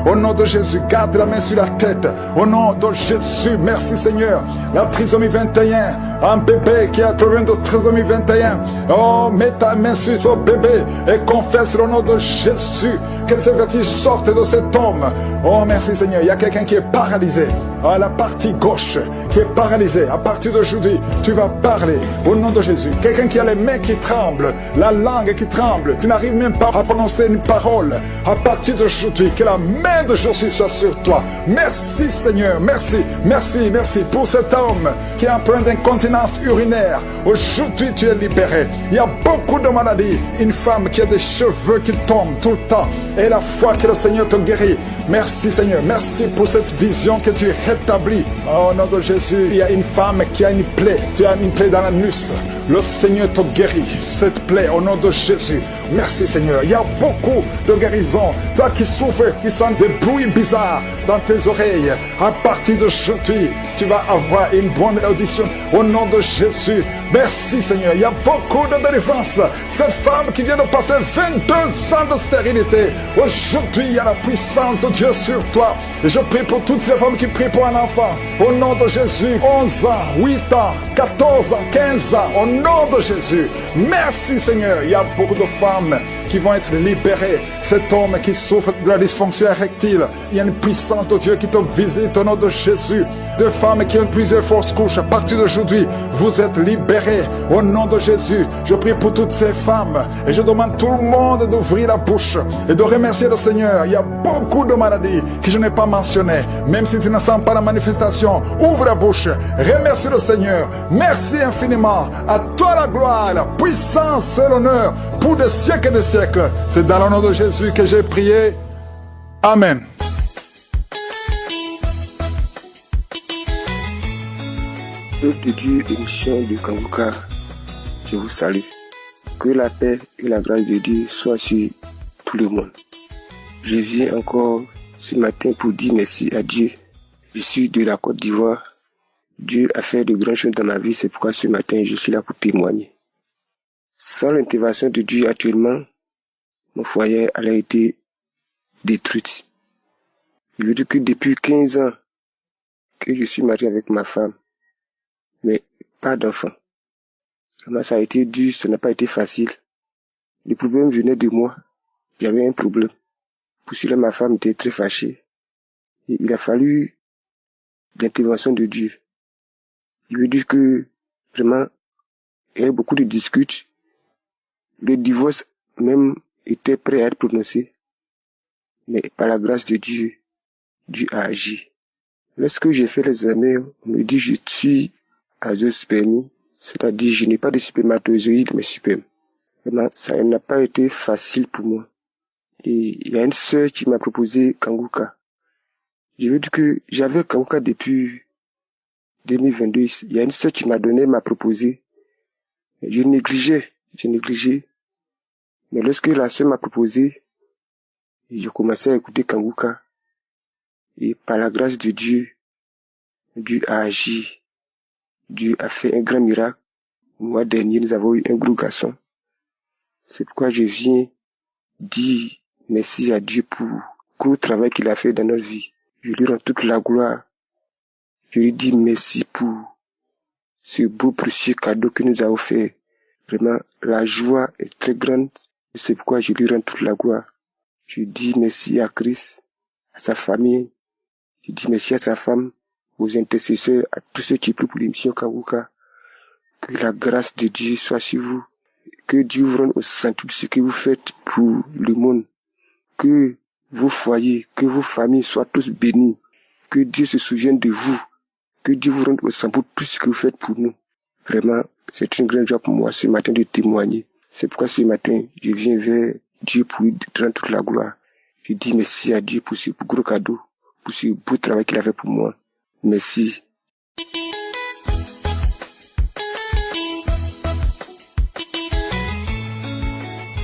Au nom de Jésus, garde la main sur la tête. Au nom de Jésus, merci Seigneur. La trisomie 21, un bébé qui a problème de trisomie 21. Oh, mets ta main sur ce bébé et confesse le nom de Jésus. Que ces vertiges sortent de cet homme. Oh, merci Seigneur. Il y a quelqu'un qui est paralysé à la partie gauche, qui est paralysé. À partir d'aujourd'hui, tu vas parler au nom de Jésus. Quelqu'un qui a les mains qui tremblent, la langue qui tremble. Tu n'arrives même pas à prononcer une parole. À partir d'aujourd'hui, que la main de Jésus soit sur toi. Merci Seigneur. Merci, merci, merci pour cet homme qui a un problème d'incontinence urinaire. Aujourd'hui, tu es libéré. Il y a beaucoup de maladies. Une femme qui a des cheveux qui tombent tout le temps. Et la foi que le Seigneur te guérit. Merci Seigneur. Merci pour cette vision que tu rétablis. Au nom de Jésus, il y a une femme qui a une plaie. Tu as une plaie dans l'anus. Le Seigneur te guérit. Cette plaie au nom de Jésus. Merci Seigneur. Il y a beaucoup de guérisons. Toi qui souffres, qui sens des bruits bizarres dans tes oreilles. À partir d'aujourd'hui, tu vas avoir une bonne audition. Au nom de Jésus. Merci Seigneur. Il y a beaucoup de délivrance. Cette femme qui vient de passer 22 ans de stérilité. Aujourd'hui, il y a la puissance de Dieu sur toi. Et je prie pour toutes ces femmes qui prient pour un enfant. Au nom de Jésus. 11 ans, 8 ans, 14 ans, 15 ans. Au nom de Jésus. Merci Seigneur. Il y a beaucoup de femmes qui vont être libérées. Cet homme qui souffre de la dysfonction érectile. Il y a une puissance de Dieu qui te visite au nom de Jésus. 2 femmes qui ont plusieurs fausses couches. À partir d'aujourd'hui, vous êtes libérés au nom de Jésus. Je prie pour toutes ces femmes et je demande à tout le monde d'ouvrir la bouche et de remercier le Seigneur. Il y a beaucoup de maladies que je n'ai pas mentionnées. Même si tu ne sens pas la manifestation, ouvre la bouche. Remercie le Seigneur. Merci infiniment. À toi la gloire, la puissance et l'honneur pour des siècles et des siècles. C'est dans le nom de Jésus que j'ai prié. Amen. Peuple de Dieu, émission de Kanguka, je vous salue. Que la paix et la grâce de Dieu soient sur tout le monde. Je viens encore ce matin pour dire merci à Dieu. Je suis de la Côte d'Ivoire, Dieu a fait de grandes choses dans ma vie, c'est pourquoi ce matin, je suis là pour témoigner. Sans l'intervention de Dieu actuellement, mon foyer a été détruit. Je veux dire que depuis 15 ans que je suis marié avec ma femme, mais pas d'enfant. Vraiment, ça a été dur, ça n'a pas été facile. Le problème venait de moi. J'avais un problème. Pour cela, ma femme était très fâchée. Et il a fallu l'intervention de Dieu. Je veux dire que, vraiment, il y avait beaucoup de disputes. Le divorce même était prêt à être prononcé. Mais par la grâce de Dieu, Dieu a agi. Lorsque j'ai fait l'examen, on me dit je suis azoospermie, c'est-à-dire je n'ai pas de spermatozoïdes, mais sperme. Vraiment, ça n'a pas été facile pour moi. Et il y a une sœur qui m'a proposé Kanguka. Je veux dire que j'avais Kanguka depuis 2022. Il y a une sœur qui m'a proposé. Je négligeais. Mais lorsque la sœur m'a proposé, je commençais à écouter Kanguka. Et par la grâce de Dieu, Dieu a agi. Dieu a fait un grand miracle. Le mois dernier, nous avons eu un gros garçon. C'est pourquoi je viens dire merci à Dieu pour le gros travail qu'il a fait dans notre vie. Je lui rends toute la gloire. Je lui dis merci pour ce beau précieux cadeau que nous a offert. Vraiment, la joie est très grande. C'est pourquoi je lui rends toute la gloire. Je dis merci à Christ, à sa famille. Je dis merci à sa femme, aux intercesseurs, à tous ceux qui prient pour l'émission Kanguka. Que la grâce de Dieu soit sur vous. Que Dieu vous rende au centre de ce que vous faites pour le monde. Que vos foyers, que vos familles soient tous bénis. Que Dieu se souvienne de vous. Que Dieu vous rende au centre pour tout ce que vous faites pour nous. Vraiment, c'est une grande joie pour moi ce matin de témoigner. C'est pourquoi ce matin, je viens vers Dieu pour lui rendre toute la gloire. Je dis merci à Dieu pour ce gros cadeau, pour ce beau travail qu'il a fait pour moi. Merci.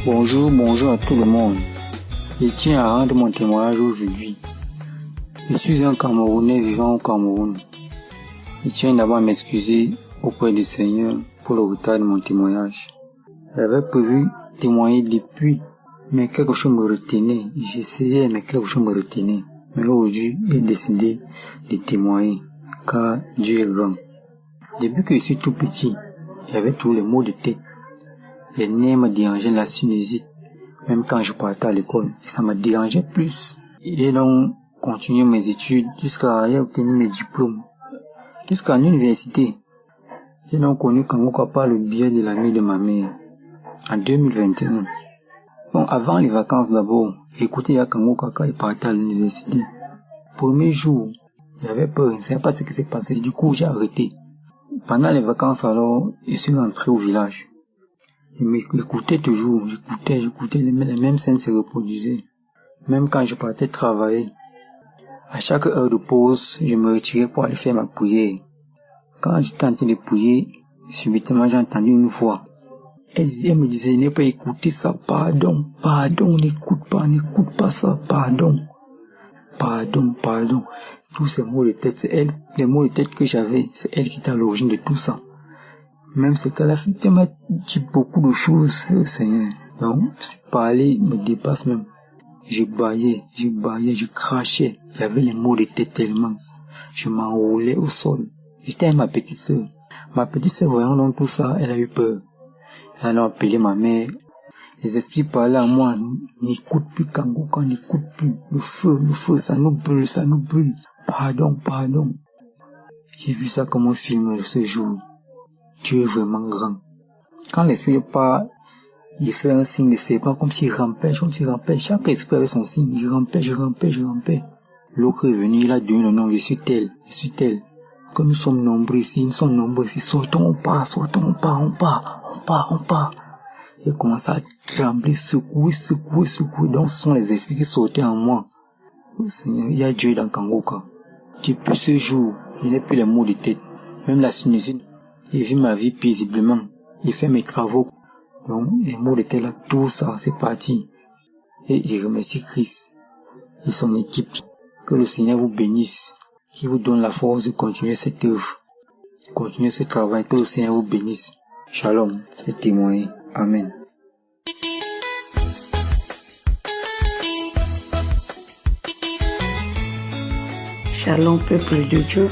Bonjour à tout le monde. Je tiens à rendre mon témoignage aujourd'hui. Je suis un Camerounais vivant au Cameroun. Je tiens d'abord à m'excuser auprès du Seigneur pour le retard de mon témoignage. J'avais prévu témoigner depuis, mais quelque chose me retenait. J'essayais, mais quelque chose me retenait. Mais aujourd'hui, j'ai décidé de témoigner, car Dieu est grand. Depuis que je suis tout petit, j'avais tous les maux de tête. Les nerfs me dérangeaient, la sinusite, même quand je partais à l'école, et ça me dérangeait plus. J'ai donc continué mes études jusqu'à obtenir mes diplômes, jusqu'à l'université. J'ai donc connu Kanguka par le biais de l'ami de ma mère, en 2021. Bon, avant les vacances d'abord, j'écoutais Kanguka quand il partait à l'université. Premier jour, j'avais peur, je ne savais pas ce qui s'est passé, du coup j'ai arrêté. Pendant les vacances alors, je suis rentré au village. Je m'écoutais toujours, j'écoutais, les mêmes scènes se reproduisaient. Même quand je partais travailler, à chaque heure de pause, je me retirais pour aller faire ma prière. Quand j'étais en train de prier, subitement j'ai entendu une voix. Elle me disait, n'ai pas écouté ça, pardon, n'écoute pas ça, pardon. Tous ces mots de tête, c'est elle, les mots de tête que j'avais, c'est elle qui était à l'origine de tout ça. Même ce qu'elle a fait, elle m'a dit beaucoup de choses, Seigneur. Donc, parler me dépasse même. Je baillais, je crachais. J'avais les mots de tête tellement. Je m'enroulais au sol. J'étais avec ma petite sœur. Ma petite sœur, voyant donc tout ça, elle a eu peur. Elle a appelé ma mère. Les esprits parlaient à moi. N'écoute plus Kanguka, n'écoute plus. Le feu, ça nous brûle. Pardon. J'ai vu ça comme un film ce jour. Dieu est vraiment grand. Quand l'esprit part, il fait un signe de serpent comme s'il rampait. Chaque esprit avait son signe. Il rampait. L'autre est venu, il a donné le nom, je suis tel. Quand nous sommes nombreux ici, sortons, on part. Il commence à trembler, secouer. Donc ce sont les esprits qui sautaient en moi. Oh Seigneur, il y a Dieu dans Kanguka. Depuis ce jour, il n'est plus les maux de tête. Même la sinusite. J'ai vu ma vie paisiblement. J'ai fait mes travaux. Donc, les mots de tête là, tout ça, c'est parti. Et je remercie Christ et son équipe. Que le Seigneur vous bénisse, qui vous donne la force de continuer cette œuvre. continuer ce travail. Que le Seigneur vous bénisse. Shalom et témoignez. Amen. Shalom peuple de Dieu.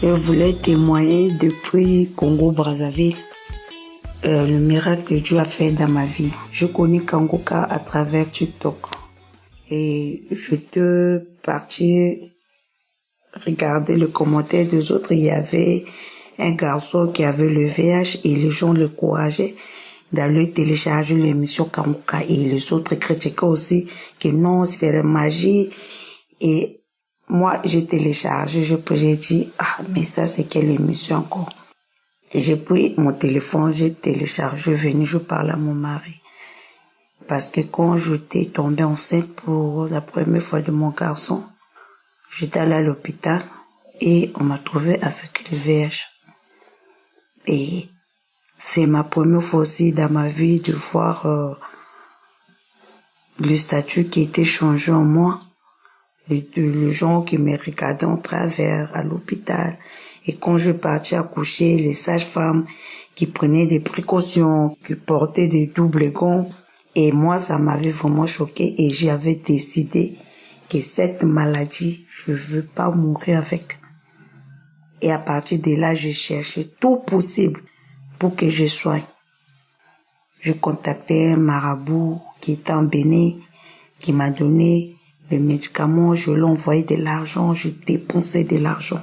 Je voulais témoigner depuis Congo-Brazzaville. Le miracle que Dieu a fait dans ma vie. Je connais Kangoka à travers TikTok. Et j'étais partie regarder les commentaires des autres. Il y avait un garçon qui avait le VIH et les gens l'encourageaient d'aller télécharger l'émission Kangoka. Et les autres critiquaient aussi que non, c'est la magie. Et moi, j'ai téléchargé, j'ai dit, mais ça c'est quelle émission encore? Et j'ai pris mon téléphone, j'ai téléchargé, je parle à mon mari. Parce que quand j'étais tombée enceinte pour la première fois de mon garçon, j'étais allée à l'hôpital et on m'a trouvé avec le VIH. Et c'est ma première fois aussi dans ma vie de voir le statut qui était changé en moi. Les gens qui me regardaient en travers à l'hôpital. Et quand je partais accoucher, les sages-femmes qui prenaient des précautions, qui portaient des doubles gants. Et moi, ça m'avait vraiment choqué et j'avais décidé que cette maladie, je veux pas mourir avec. Et à partir de là, j'ai cherché tout possible pour que je soigne. Je contactais un marabout qui était en Bénin, qui m'a donné le médicament, je lui envoyais de l'argent, je dépensais de l'argent.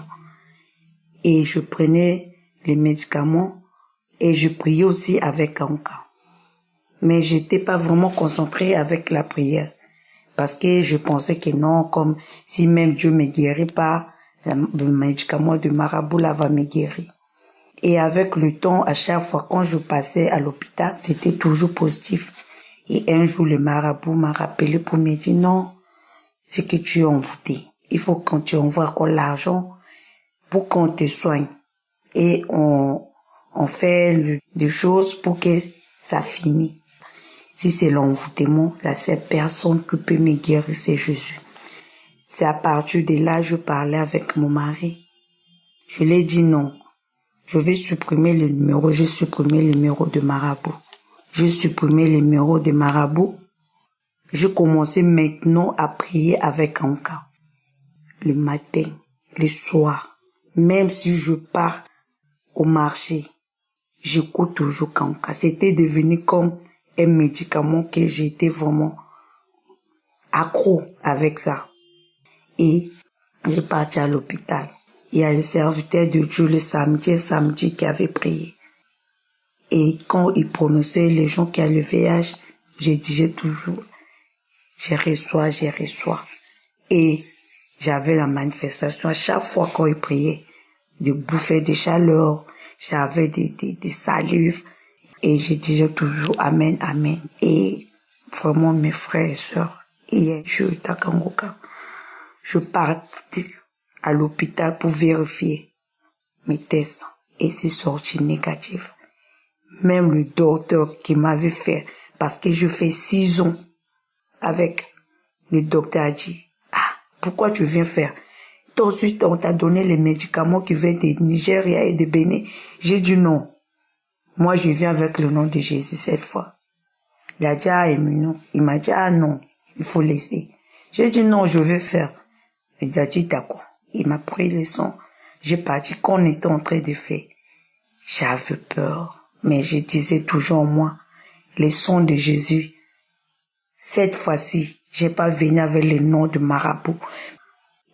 Et je prenais les médicaments et je priais aussi avec Anka. Mais j'étais pas vraiment concentrée avec la prière. Parce que je pensais que non, comme si même Dieu me guérit pas, le médicament de marabout là va me guérir. Et avec le temps, à chaque fois quand je passais à l'hôpital, c'était toujours positif. Et un jour, le marabout m'a rappelé pour me dire non, c'est que tu es envoûté. Il faut que tu envoies encore l'argent pour qu'on te soigne. Et on fait des choses pour que ça finisse. Si c'est l'envoûtement, la seule personne qui peut me guérir, c'est Jésus. C'est à partir de là, je parlais avec mon mari. Je lui ai dit non. Je vais supprimer le numéro. J'ai supprimé le numéro de marabout. J'ai supprimé le numéro de marabout. J'ai commencé maintenant à prier avec Anka. Le matin, le soir, même si je pars au marché, j'écoute toujours Anka. C'était devenu comme un médicament que j'étais vraiment accro avec ça. Et j'ai parti à l'hôpital. Il y a le serviteur de Dieu le samedi qui avait prié. Et quand il prononçait les gens qui avaient le VIH, je disais toujours, je reçois. Et j'avais la manifestation à chaque fois quand il priait, de bouffer des chaleurs, j'avais des salives, et je disais toujours Amen, Amen. Et vraiment mes frères et sœurs, hier, je suis à Kangoka. Je partais à l'hôpital pour vérifier mes tests, et c'est sorti négatif. Même le docteur qui m'avait fait, parce que je fais 6 ans avec le docteur a dit, pourquoi tu viens faire? Ensuite, on t'a donné les médicaments qui viennent de Nigeria et de Bénin. J'ai dit non. Moi, je viens avec le nom de Jésus cette fois. Il a dit, non. Il m'a dit, non, il faut laisser. J'ai dit non, je veux faire. Il a dit d'accord. Il m'a pris le sang. J'ai parti quand on était en train de faire. J'avais peur. Mais je disais toujours en moi, le sang de Jésus. Cette fois-ci, j'ai pas venu avec le nom de marabout.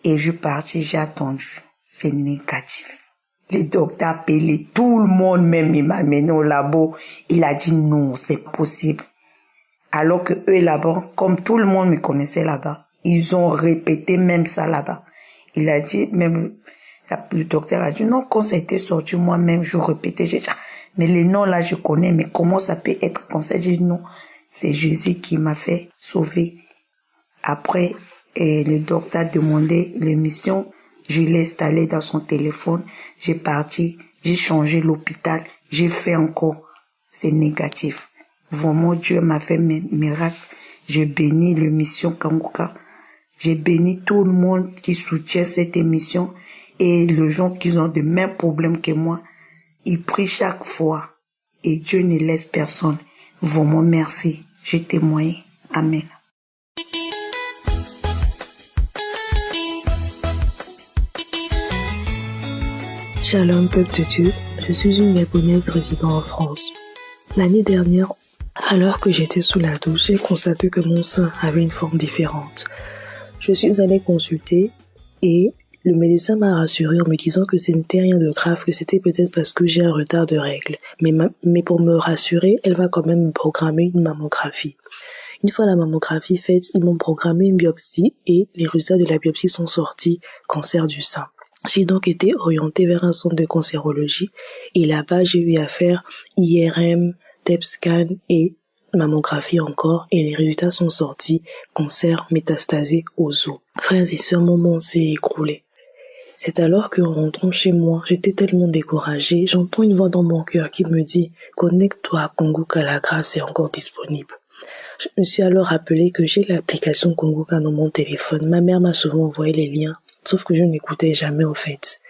Et je partis, j'ai attendu. C'est négatif. Le docteur a appelé tout le monde, même il m'a amené au labo. Il a dit non, c'est possible. Alors que eux là-bas, comme tout le monde me connaissait là-bas, ils ont répété même ça là-bas. Il a dit, même le docteur a dit non, quand ça a été sorti, moi-même, je répétais. J'ai dit, mais les noms là, je connais, mais comment ça peut être comme ça? J'ai dit non, c'est Jésus qui m'a fait sauver. Après, le docteur a demandé l'émission, je l'ai installé dans son téléphone, j'ai parti, j'ai changé l'hôpital, j'ai fait encore, c'est négatif. Vraiment, Dieu m'a fait mes miracles. J'ai béni l'émission Kangoka. J'ai béni tout le monde qui soutient cette émission Et les gens qui ont les mêmes problèmes que moi, ils prient chaque fois. Et Dieu ne laisse personne. Vraiment merci. Je témoigne. Amen. Shalom, peuple de Dieu. Je suis une Gabonaise résidant en France. L'année dernière, alors que j'étais sous la douche, j'ai constaté que mon sein avait une forme différente. Je suis allée consulter et le médecin m'a rassurée en me disant que ce n'était rien de grave, que c'était peut-être parce que j'ai un retard de règles. Mais pour me rassurer, elle va quand même me programmer une mammographie. Une fois la mammographie faite, ils m'ont programmé une biopsie et les résultats de la biopsie sont sortis, cancer du sein. J'ai donc été orientée vers un centre de cancérologie et là-bas j'ai eu à faire IRM, TEP scan et mammographie encore et les résultats sont sortis, cancer métastasé aux os. Frères et sœurs, mon monde s'est écroulé. C'est alors qu'en rentrant chez moi, j'étais tellement découragée, j'entends une voix dans mon cœur qui me dit « Connecte-toi à Kongoka, la grâce est encore disponible ». Je me suis alors rappelé que j'ai l'application Kongoka dans mon téléphone. Ma mère m'a souvent envoyé les liens, sauf que je n'écoutais jamais au fait.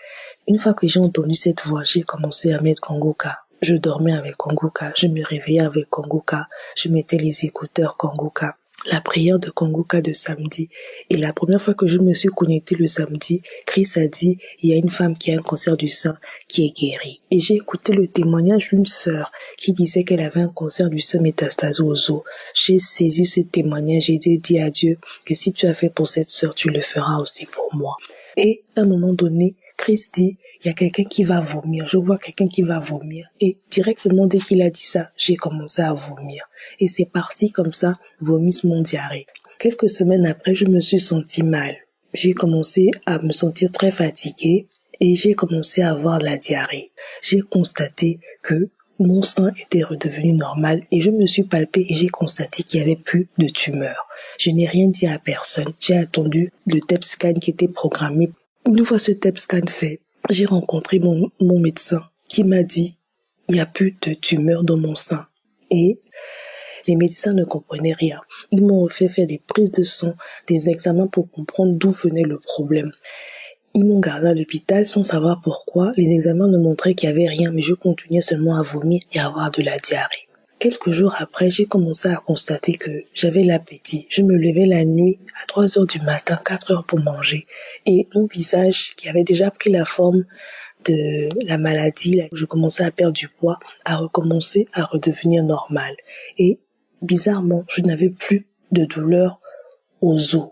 Une fois que j'ai entendu cette voix, j'ai commencé à mettre Kongoka. Je dormais avec Kongoka, je me réveillais avec Kongoka, je mettais les écouteurs Kongoka. La prière de Kongoka de samedi. Et la première fois que je me suis connectée le samedi, Chris a dit, il y a une femme qui a un cancer du sein qui est guérie. Et j'ai écouté le témoignage d'une sœur qui disait qu'elle avait un cancer du sein métastasé aux os. J'ai saisi ce témoignage et j'ai dit à Dieu que si tu as fait pour cette sœur, tu le feras aussi pour moi. Et à un moment donné, Chris dit, il y a quelqu'un qui va vomir, je vois quelqu'un qui va vomir. Et directement dès qu'il a dit ça, j'ai commencé à vomir. Et c'est parti comme ça, vomissement diarrhée. Quelques semaines après, je me suis sentie mal. J'ai commencé à me sentir très fatiguée et j'ai commencé à avoir la diarrhée. J'ai constaté que mon sein était redevenu normal et je me suis palpée et j'ai constaté qu'il n'y avait plus de tumeur. Je n'ai rien dit à personne. J'ai attendu le TEP scan qui était programmé. Une fois ce TEP scan fait, j'ai rencontré mon médecin qui m'a dit il n'y a plus de tumeur dans mon sein. Et les médecins ne comprenaient rien. Ils m'ont fait faire des prises de sang, des examens pour comprendre d'où venait le problème. Ils m'ont gardé à l'hôpital sans savoir pourquoi. Les examens ne montraient qu'il n'y avait rien, mais je continuais seulement à vomir et à avoir de la diarrhée. Quelques jours après, j'ai commencé à constater que j'avais l'appétit. Je me levais la nuit à 3 heures du matin, 4 heures pour manger. Et mon visage, qui avait déjà pris la forme de la maladie, je commençais à perdre du poids, a recommencé à redevenir normal. Et bizarrement, je n'avais plus de douleur aux os.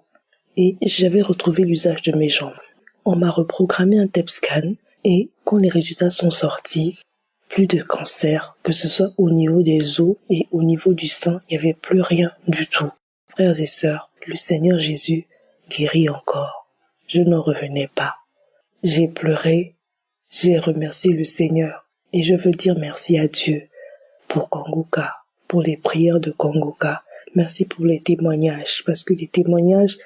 Et j'avais retrouvé l'usage de mes jambes. On m'a reprogrammé un TEP scan et quand les résultats sont sortis, plus de cancer, que ce soit au niveau des os et au niveau du sein, il n'y avait plus rien du tout. Frères et sœurs, le Seigneur Jésus guérit encore. Je n'en revenais pas. J'ai pleuré, j'ai remercié le Seigneur et je veux dire merci à Dieu pour Kongoka, pour les prières de Kongoka. Merci pour les témoignages parce que les témoignages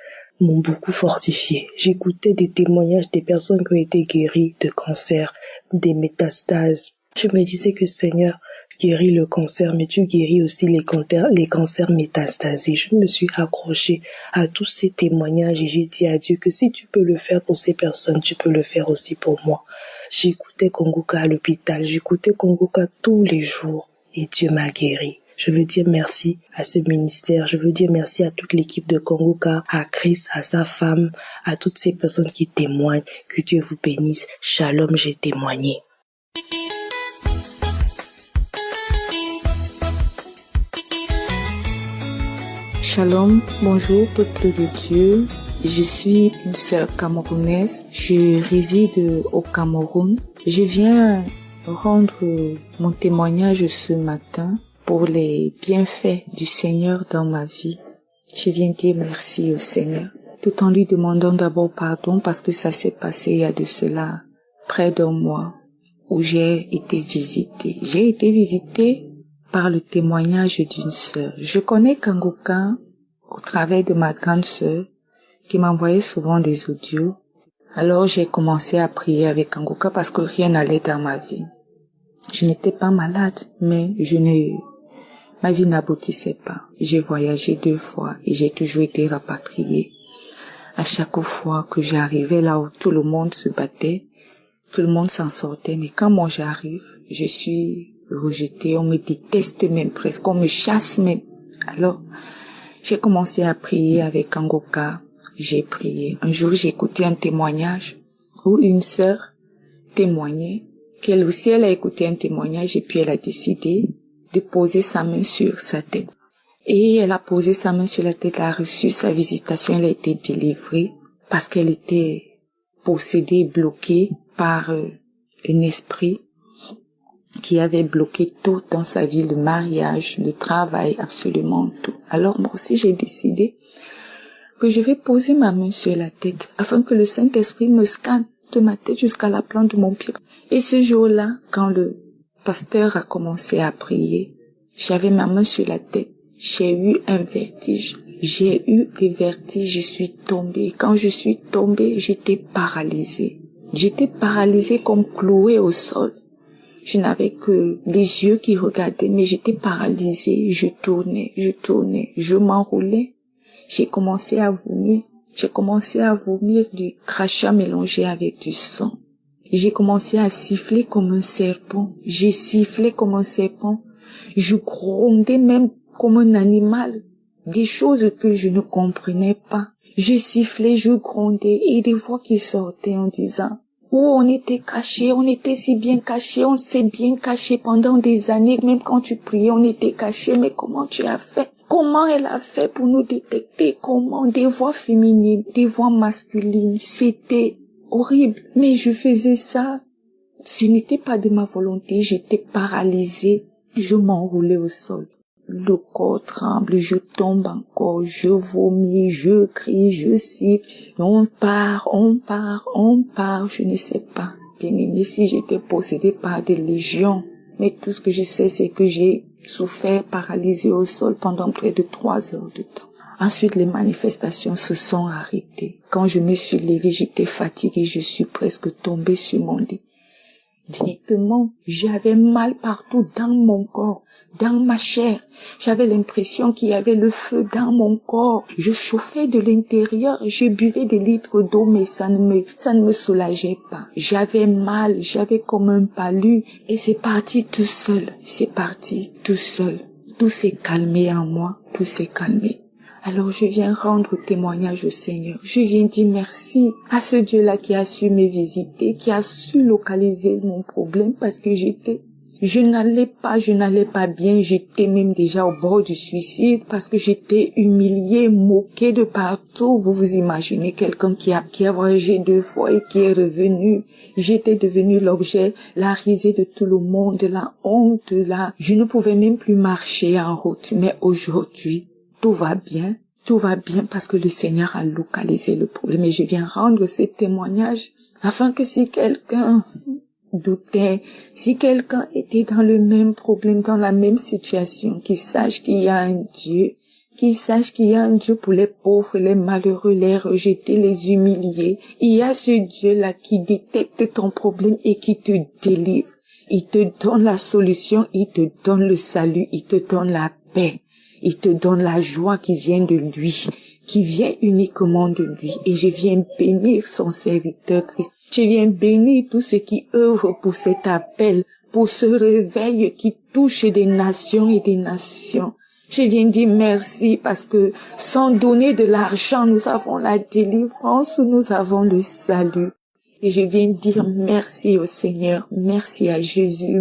m'ont beaucoup fortifié. J'écoutais des témoignages des personnes qui ont été guéries de cancer, des métastases. Je me disais que Seigneur guérit le cancer, mais tu guéris aussi les cancers métastasés. Je me suis accrochée à tous ces témoignages et j'ai dit à Dieu que si tu peux le faire pour ces personnes, tu peux le faire aussi pour moi. J'écoutais Kongoka à l'hôpital, j'écoutais Kongoka tous les jours et Dieu m'a guéri. Je veux dire merci à ce ministère, je veux dire merci à toute l'équipe de Kongoka, à Chris, à sa femme, à toutes ces personnes qui témoignent. Que Dieu vous bénisse. Shalom, j'ai témoigné. Shalom, bonjour peuple de Dieu. Je suis une sœur camerounaise. Je réside au Cameroun. Je viens rendre mon témoignage ce matin pour les bienfaits du Seigneur dans ma vie. Je viens dire merci au Seigneur, tout en lui demandant d'abord pardon parce que ça s'est passé il y a de cela près d'un mois où j'ai été visitée. J'ai été visitée par le témoignage d'une sœur. Je connais Kongoka au travers de ma grande sœur qui m'envoyait souvent des audios. Alors j'ai commencé à prier avec Kongoka parce que rien n'allait dans ma vie. Je n'étais pas malade, mais ma vie n'aboutissait pas. J'ai voyagé 2 fois et j'ai toujours été rapatriée. À chaque fois que j'arrivais là où tout le monde se battait, tout le monde s'en sortait, mais quand moi j'arrive, je suis rejetée, on me déteste même presque, on me chasse même. Alors, j'ai commencé à prier avec Kangoka, j'ai prié. Un jour, j'ai écouté un témoignage où une sœur témoignait qu'elle aussi, elle a écouté un témoignage et puis elle a décidé de poser sa main sur sa tête. Et elle a posé sa main sur la tête, elle a reçu sa visitation, elle a été délivrée parce qu'elle était possédée, bloquée par un esprit qui avait bloqué tout dans sa vie, le mariage, le travail, absolument tout. Alors moi aussi j'ai décidé que je vais poser ma main sur la tête afin que le Saint-Esprit me scanne de ma tête jusqu'à la plante de mon pied. Et ce jour-là, quand le pasteur a commencé à prier, j'avais ma main sur la tête, j'ai eu un vertige. J'ai eu des vertiges, je suis tombée. Quand je suis tombée, j'étais paralysée. J'étais paralysée comme clouée au sol. Je n'avais que les yeux qui regardaient, mais j'étais paralysée. Je tournais, je m'enroulais. J'ai commencé à vomir. J'ai commencé à vomir du crachat mélangé avec du sang. J'ai commencé à siffler comme un serpent. J'ai sifflé comme un serpent. Je grondais même comme un animal. Des choses que je ne comprenais pas. Je sifflais, je grondais et des voix qui sortaient en disant: oh, on était cachés, on était si bien cachés, on s'est bien cachés pendant des années, même quand tu priais, on était cachés, mais comment tu as fait? Comment elle a fait pour nous détecter? Comment? Des voix féminines, des voix masculines, c'était horrible. Mais je faisais ça, ce n'était pas de ma volonté, j'étais paralysée, je m'enroulais au sol. Le corps tremble, je tombe encore, je vomis, je crie, je siffle. On part, je ne sais pas. Bien aimé, si j'étais possédée par des légions. Mais tout ce que je sais, c'est que j'ai souffert paralysée au sol pendant près de 3 heures de temps. Ensuite, les manifestations se sont arrêtées. Quand je me suis levée, j'étais fatiguée, je suis presque tombée sur mon lit. Directement, j'avais mal partout dans mon corps, dans ma chair. J'avais l'impression qu'il y avait le feu dans mon corps. Je chauffais de l'intérieur, je buvais des litres d'eau, mais ça ne me soulageait pas. J'avais mal, j'avais comme un palu, et c'est parti tout seul. Tout s'est calmé en moi, tout s'est calmé. Alors je viens rendre témoignage au Seigneur. Je viens dire merci à ce Dieu-là qui a su me visiter, qui a su localiser mon problème parce que je n'allais pas bien, j'étais même déjà au bord du suicide parce que j'étais humiliée, moquée de partout. Vous vous imaginez quelqu'un qui a voyagé 2 fois et qui est revenu. J'étais devenue l'objet, la risée de tout le monde, la honte, je ne pouvais même plus marcher en route. Mais aujourd'hui, tout va bien parce que le Seigneur a localisé le problème et je viens rendre ce témoignage afin que si quelqu'un doutait, si quelqu'un était dans le même problème, dans la même situation, qu'il sache qu'il y a un Dieu, pour les pauvres, les malheureux, les rejetés, les humiliés. Il y a ce Dieu-là qui détecte ton problème et qui te délivre. Il te donne la solution, il te donne le salut, il te donne la paix. Il te donne la joie qui vient de lui, qui vient uniquement de lui. Et je viens bénir son serviteur Christ. Je viens bénir tous ceux qui œuvrent pour cet appel, pour ce réveil qui touche des nations et des nations. Je viens dire merci parce que sans donner de l'argent, nous avons la délivrance, nous avons le salut. Et je viens dire merci au Seigneur, merci à Jésus,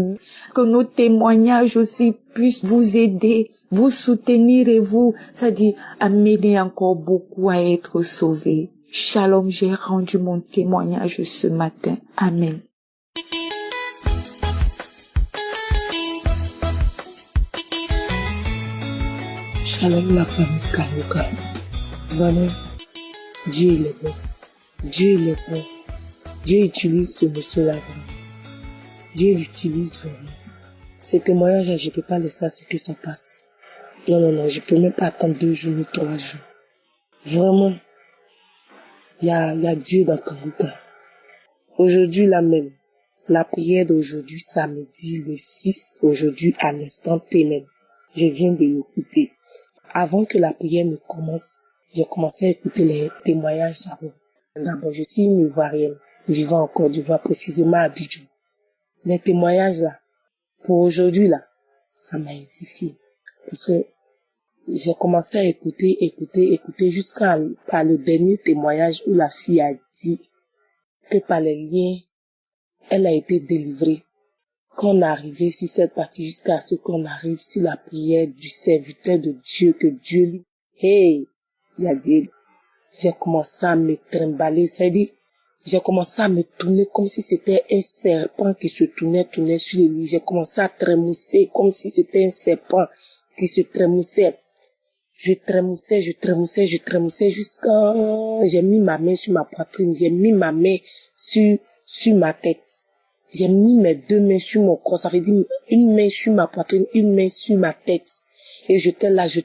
que nos témoignages aussi puissent vous aider, vous soutenir et vous, c'est-à-dire amener encore beaucoup à être sauvés. Shalom, j'ai rendu mon témoignage ce matin. Amen. Shalom la famille Kangoka. Vraiment, Dieu il est bon. Dieu il est bon. Dieu utilise ce monsieur-là vraiment. Dieu l'utilise vraiment. Ce témoignage, je ne peux pas laisser ce que ça passe. Non, je ne peux même pas attendre 2 jours ni 3 jours. Vraiment, il y a Dieu dans Kangoka. Aujourd'hui, là même, la prière d'aujourd'hui, samedi, le 6, aujourd'hui, à l'instant T même, je viens de l'écouter. Avant que la prière ne commence, j'ai commencé à écouter les témoignages d'abord. D'abord, je suis une Ivoirienne, vivant en Côte d'Ivoire, précisément à Abidjan. Les témoignages là, pour aujourd'hui là, ça m'a édifié. Parce que j'ai commencé à écouter jusqu'à le dernier témoignage où la fille a dit que par les liens, elle a été délivrée. Quand on est arrivé sur cette partie, jusqu'à ce qu'on arrive sur la prière du serviteur de Dieu, que Dieu lui, hey, il a dit, j'ai commencé à me trimballer, c'est-à-dire, j'ai commencé à me tourner comme si c'était un serpent qui se tournait sur le lit. J'ai commencé à trémousser comme si c'était un serpent qui se trémoussait. Je trémoussais jusqu'à, j'ai mis ma main sur ma poitrine, j'ai mis ma main sur ma tête. J'ai mis mes deux mains sur mon corps, ça veut dire une main sur ma poitrine, une main sur ma tête. Et j'étais là, je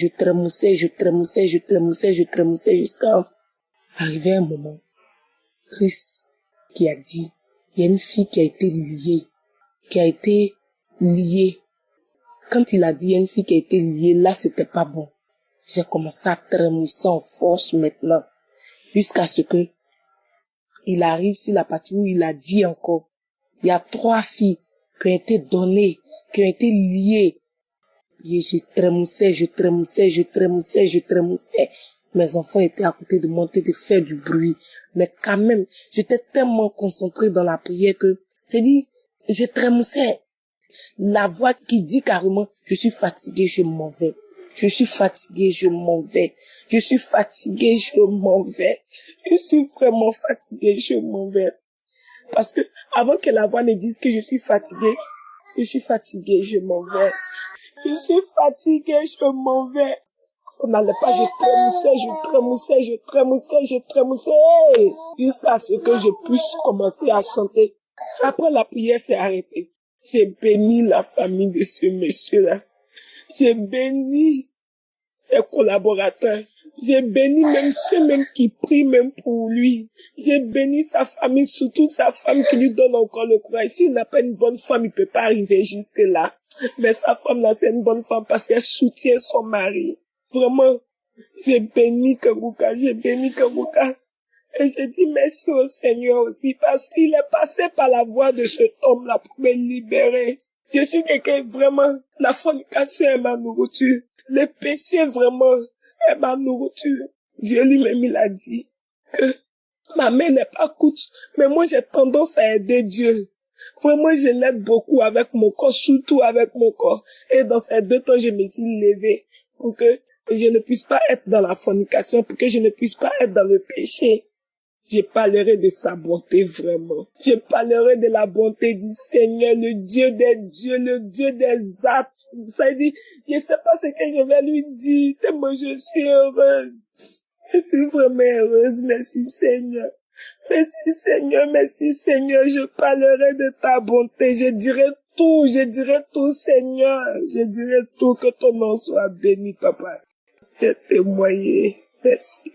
trémoussais jusqu'à arriver un moment. Christ qui a dit, il y a une fille qui a été liée. Quand il a dit, il y a une fille qui a été liée, là, c'était pas bon. J'ai commencé à trémousser en force maintenant, jusqu'à ce que il arrive sur la partie où il a dit encore, il y a 3 filles qui ont été données, qui ont été liées. Et je trémoussais. Mes enfants étaient à côté de moi, de faire du bruit. Mais quand même, j'étais tellement concentrée dans la prière que, c'est dit, je trémoussais. La voix qui dit carrément, je suis fatiguée, je m'en vais. Je suis vraiment fatiguée, je m'en vais. Parce que, avant que la voix ne dise que je suis fatiguée, je m'en vais. Ça n'allait pas, je trémoussais. Jusqu'à ce que je puisse commencer à chanter. Après, la prière s'est arrêtée. J'ai béni la famille de ce monsieur-là. J'ai béni ses collaborateurs. J'ai béni même ceux même qui prient même pour lui. J'ai béni sa famille, surtout sa femme qui lui donne encore le courage. S'il n'a pas une bonne femme, il peut pas arriver jusque là. Mais sa femme là, c'est une bonne femme parce qu'elle soutient son mari. Vraiment, j'ai béni Kanguka. Et j'ai dit merci au Seigneur aussi parce qu'il est passé par la voie de cet homme-là pour me libérer. Je suis quelqu'un vraiment, la fornication est ma nourriture. Le péché vraiment est ma nourriture. Dieu lui-même il a dit que ma main n'est pas courte, mais moi j'ai tendance à aider Dieu. Vraiment je l'aide beaucoup avec mon corps, surtout avec mon corps. Et dans ces 2 temps je me suis levée pour que je ne puisse pas être dans la fornication, pour que je ne puisse pas être dans le péché. Je parlerai de sa bonté vraiment. Je parlerai de la bonté du Seigneur, le Dieu des dieux, le Dieu des actes. Ça dit, je sais pas ce que je vais lui dire, tellement je suis heureuse. Je suis vraiment heureuse, merci Seigneur. Merci Seigneur, je parlerai de ta bonté, je dirai tout Seigneur. Je dirai tout, que ton nom soit béni, papa. J'ai témoigné, merci.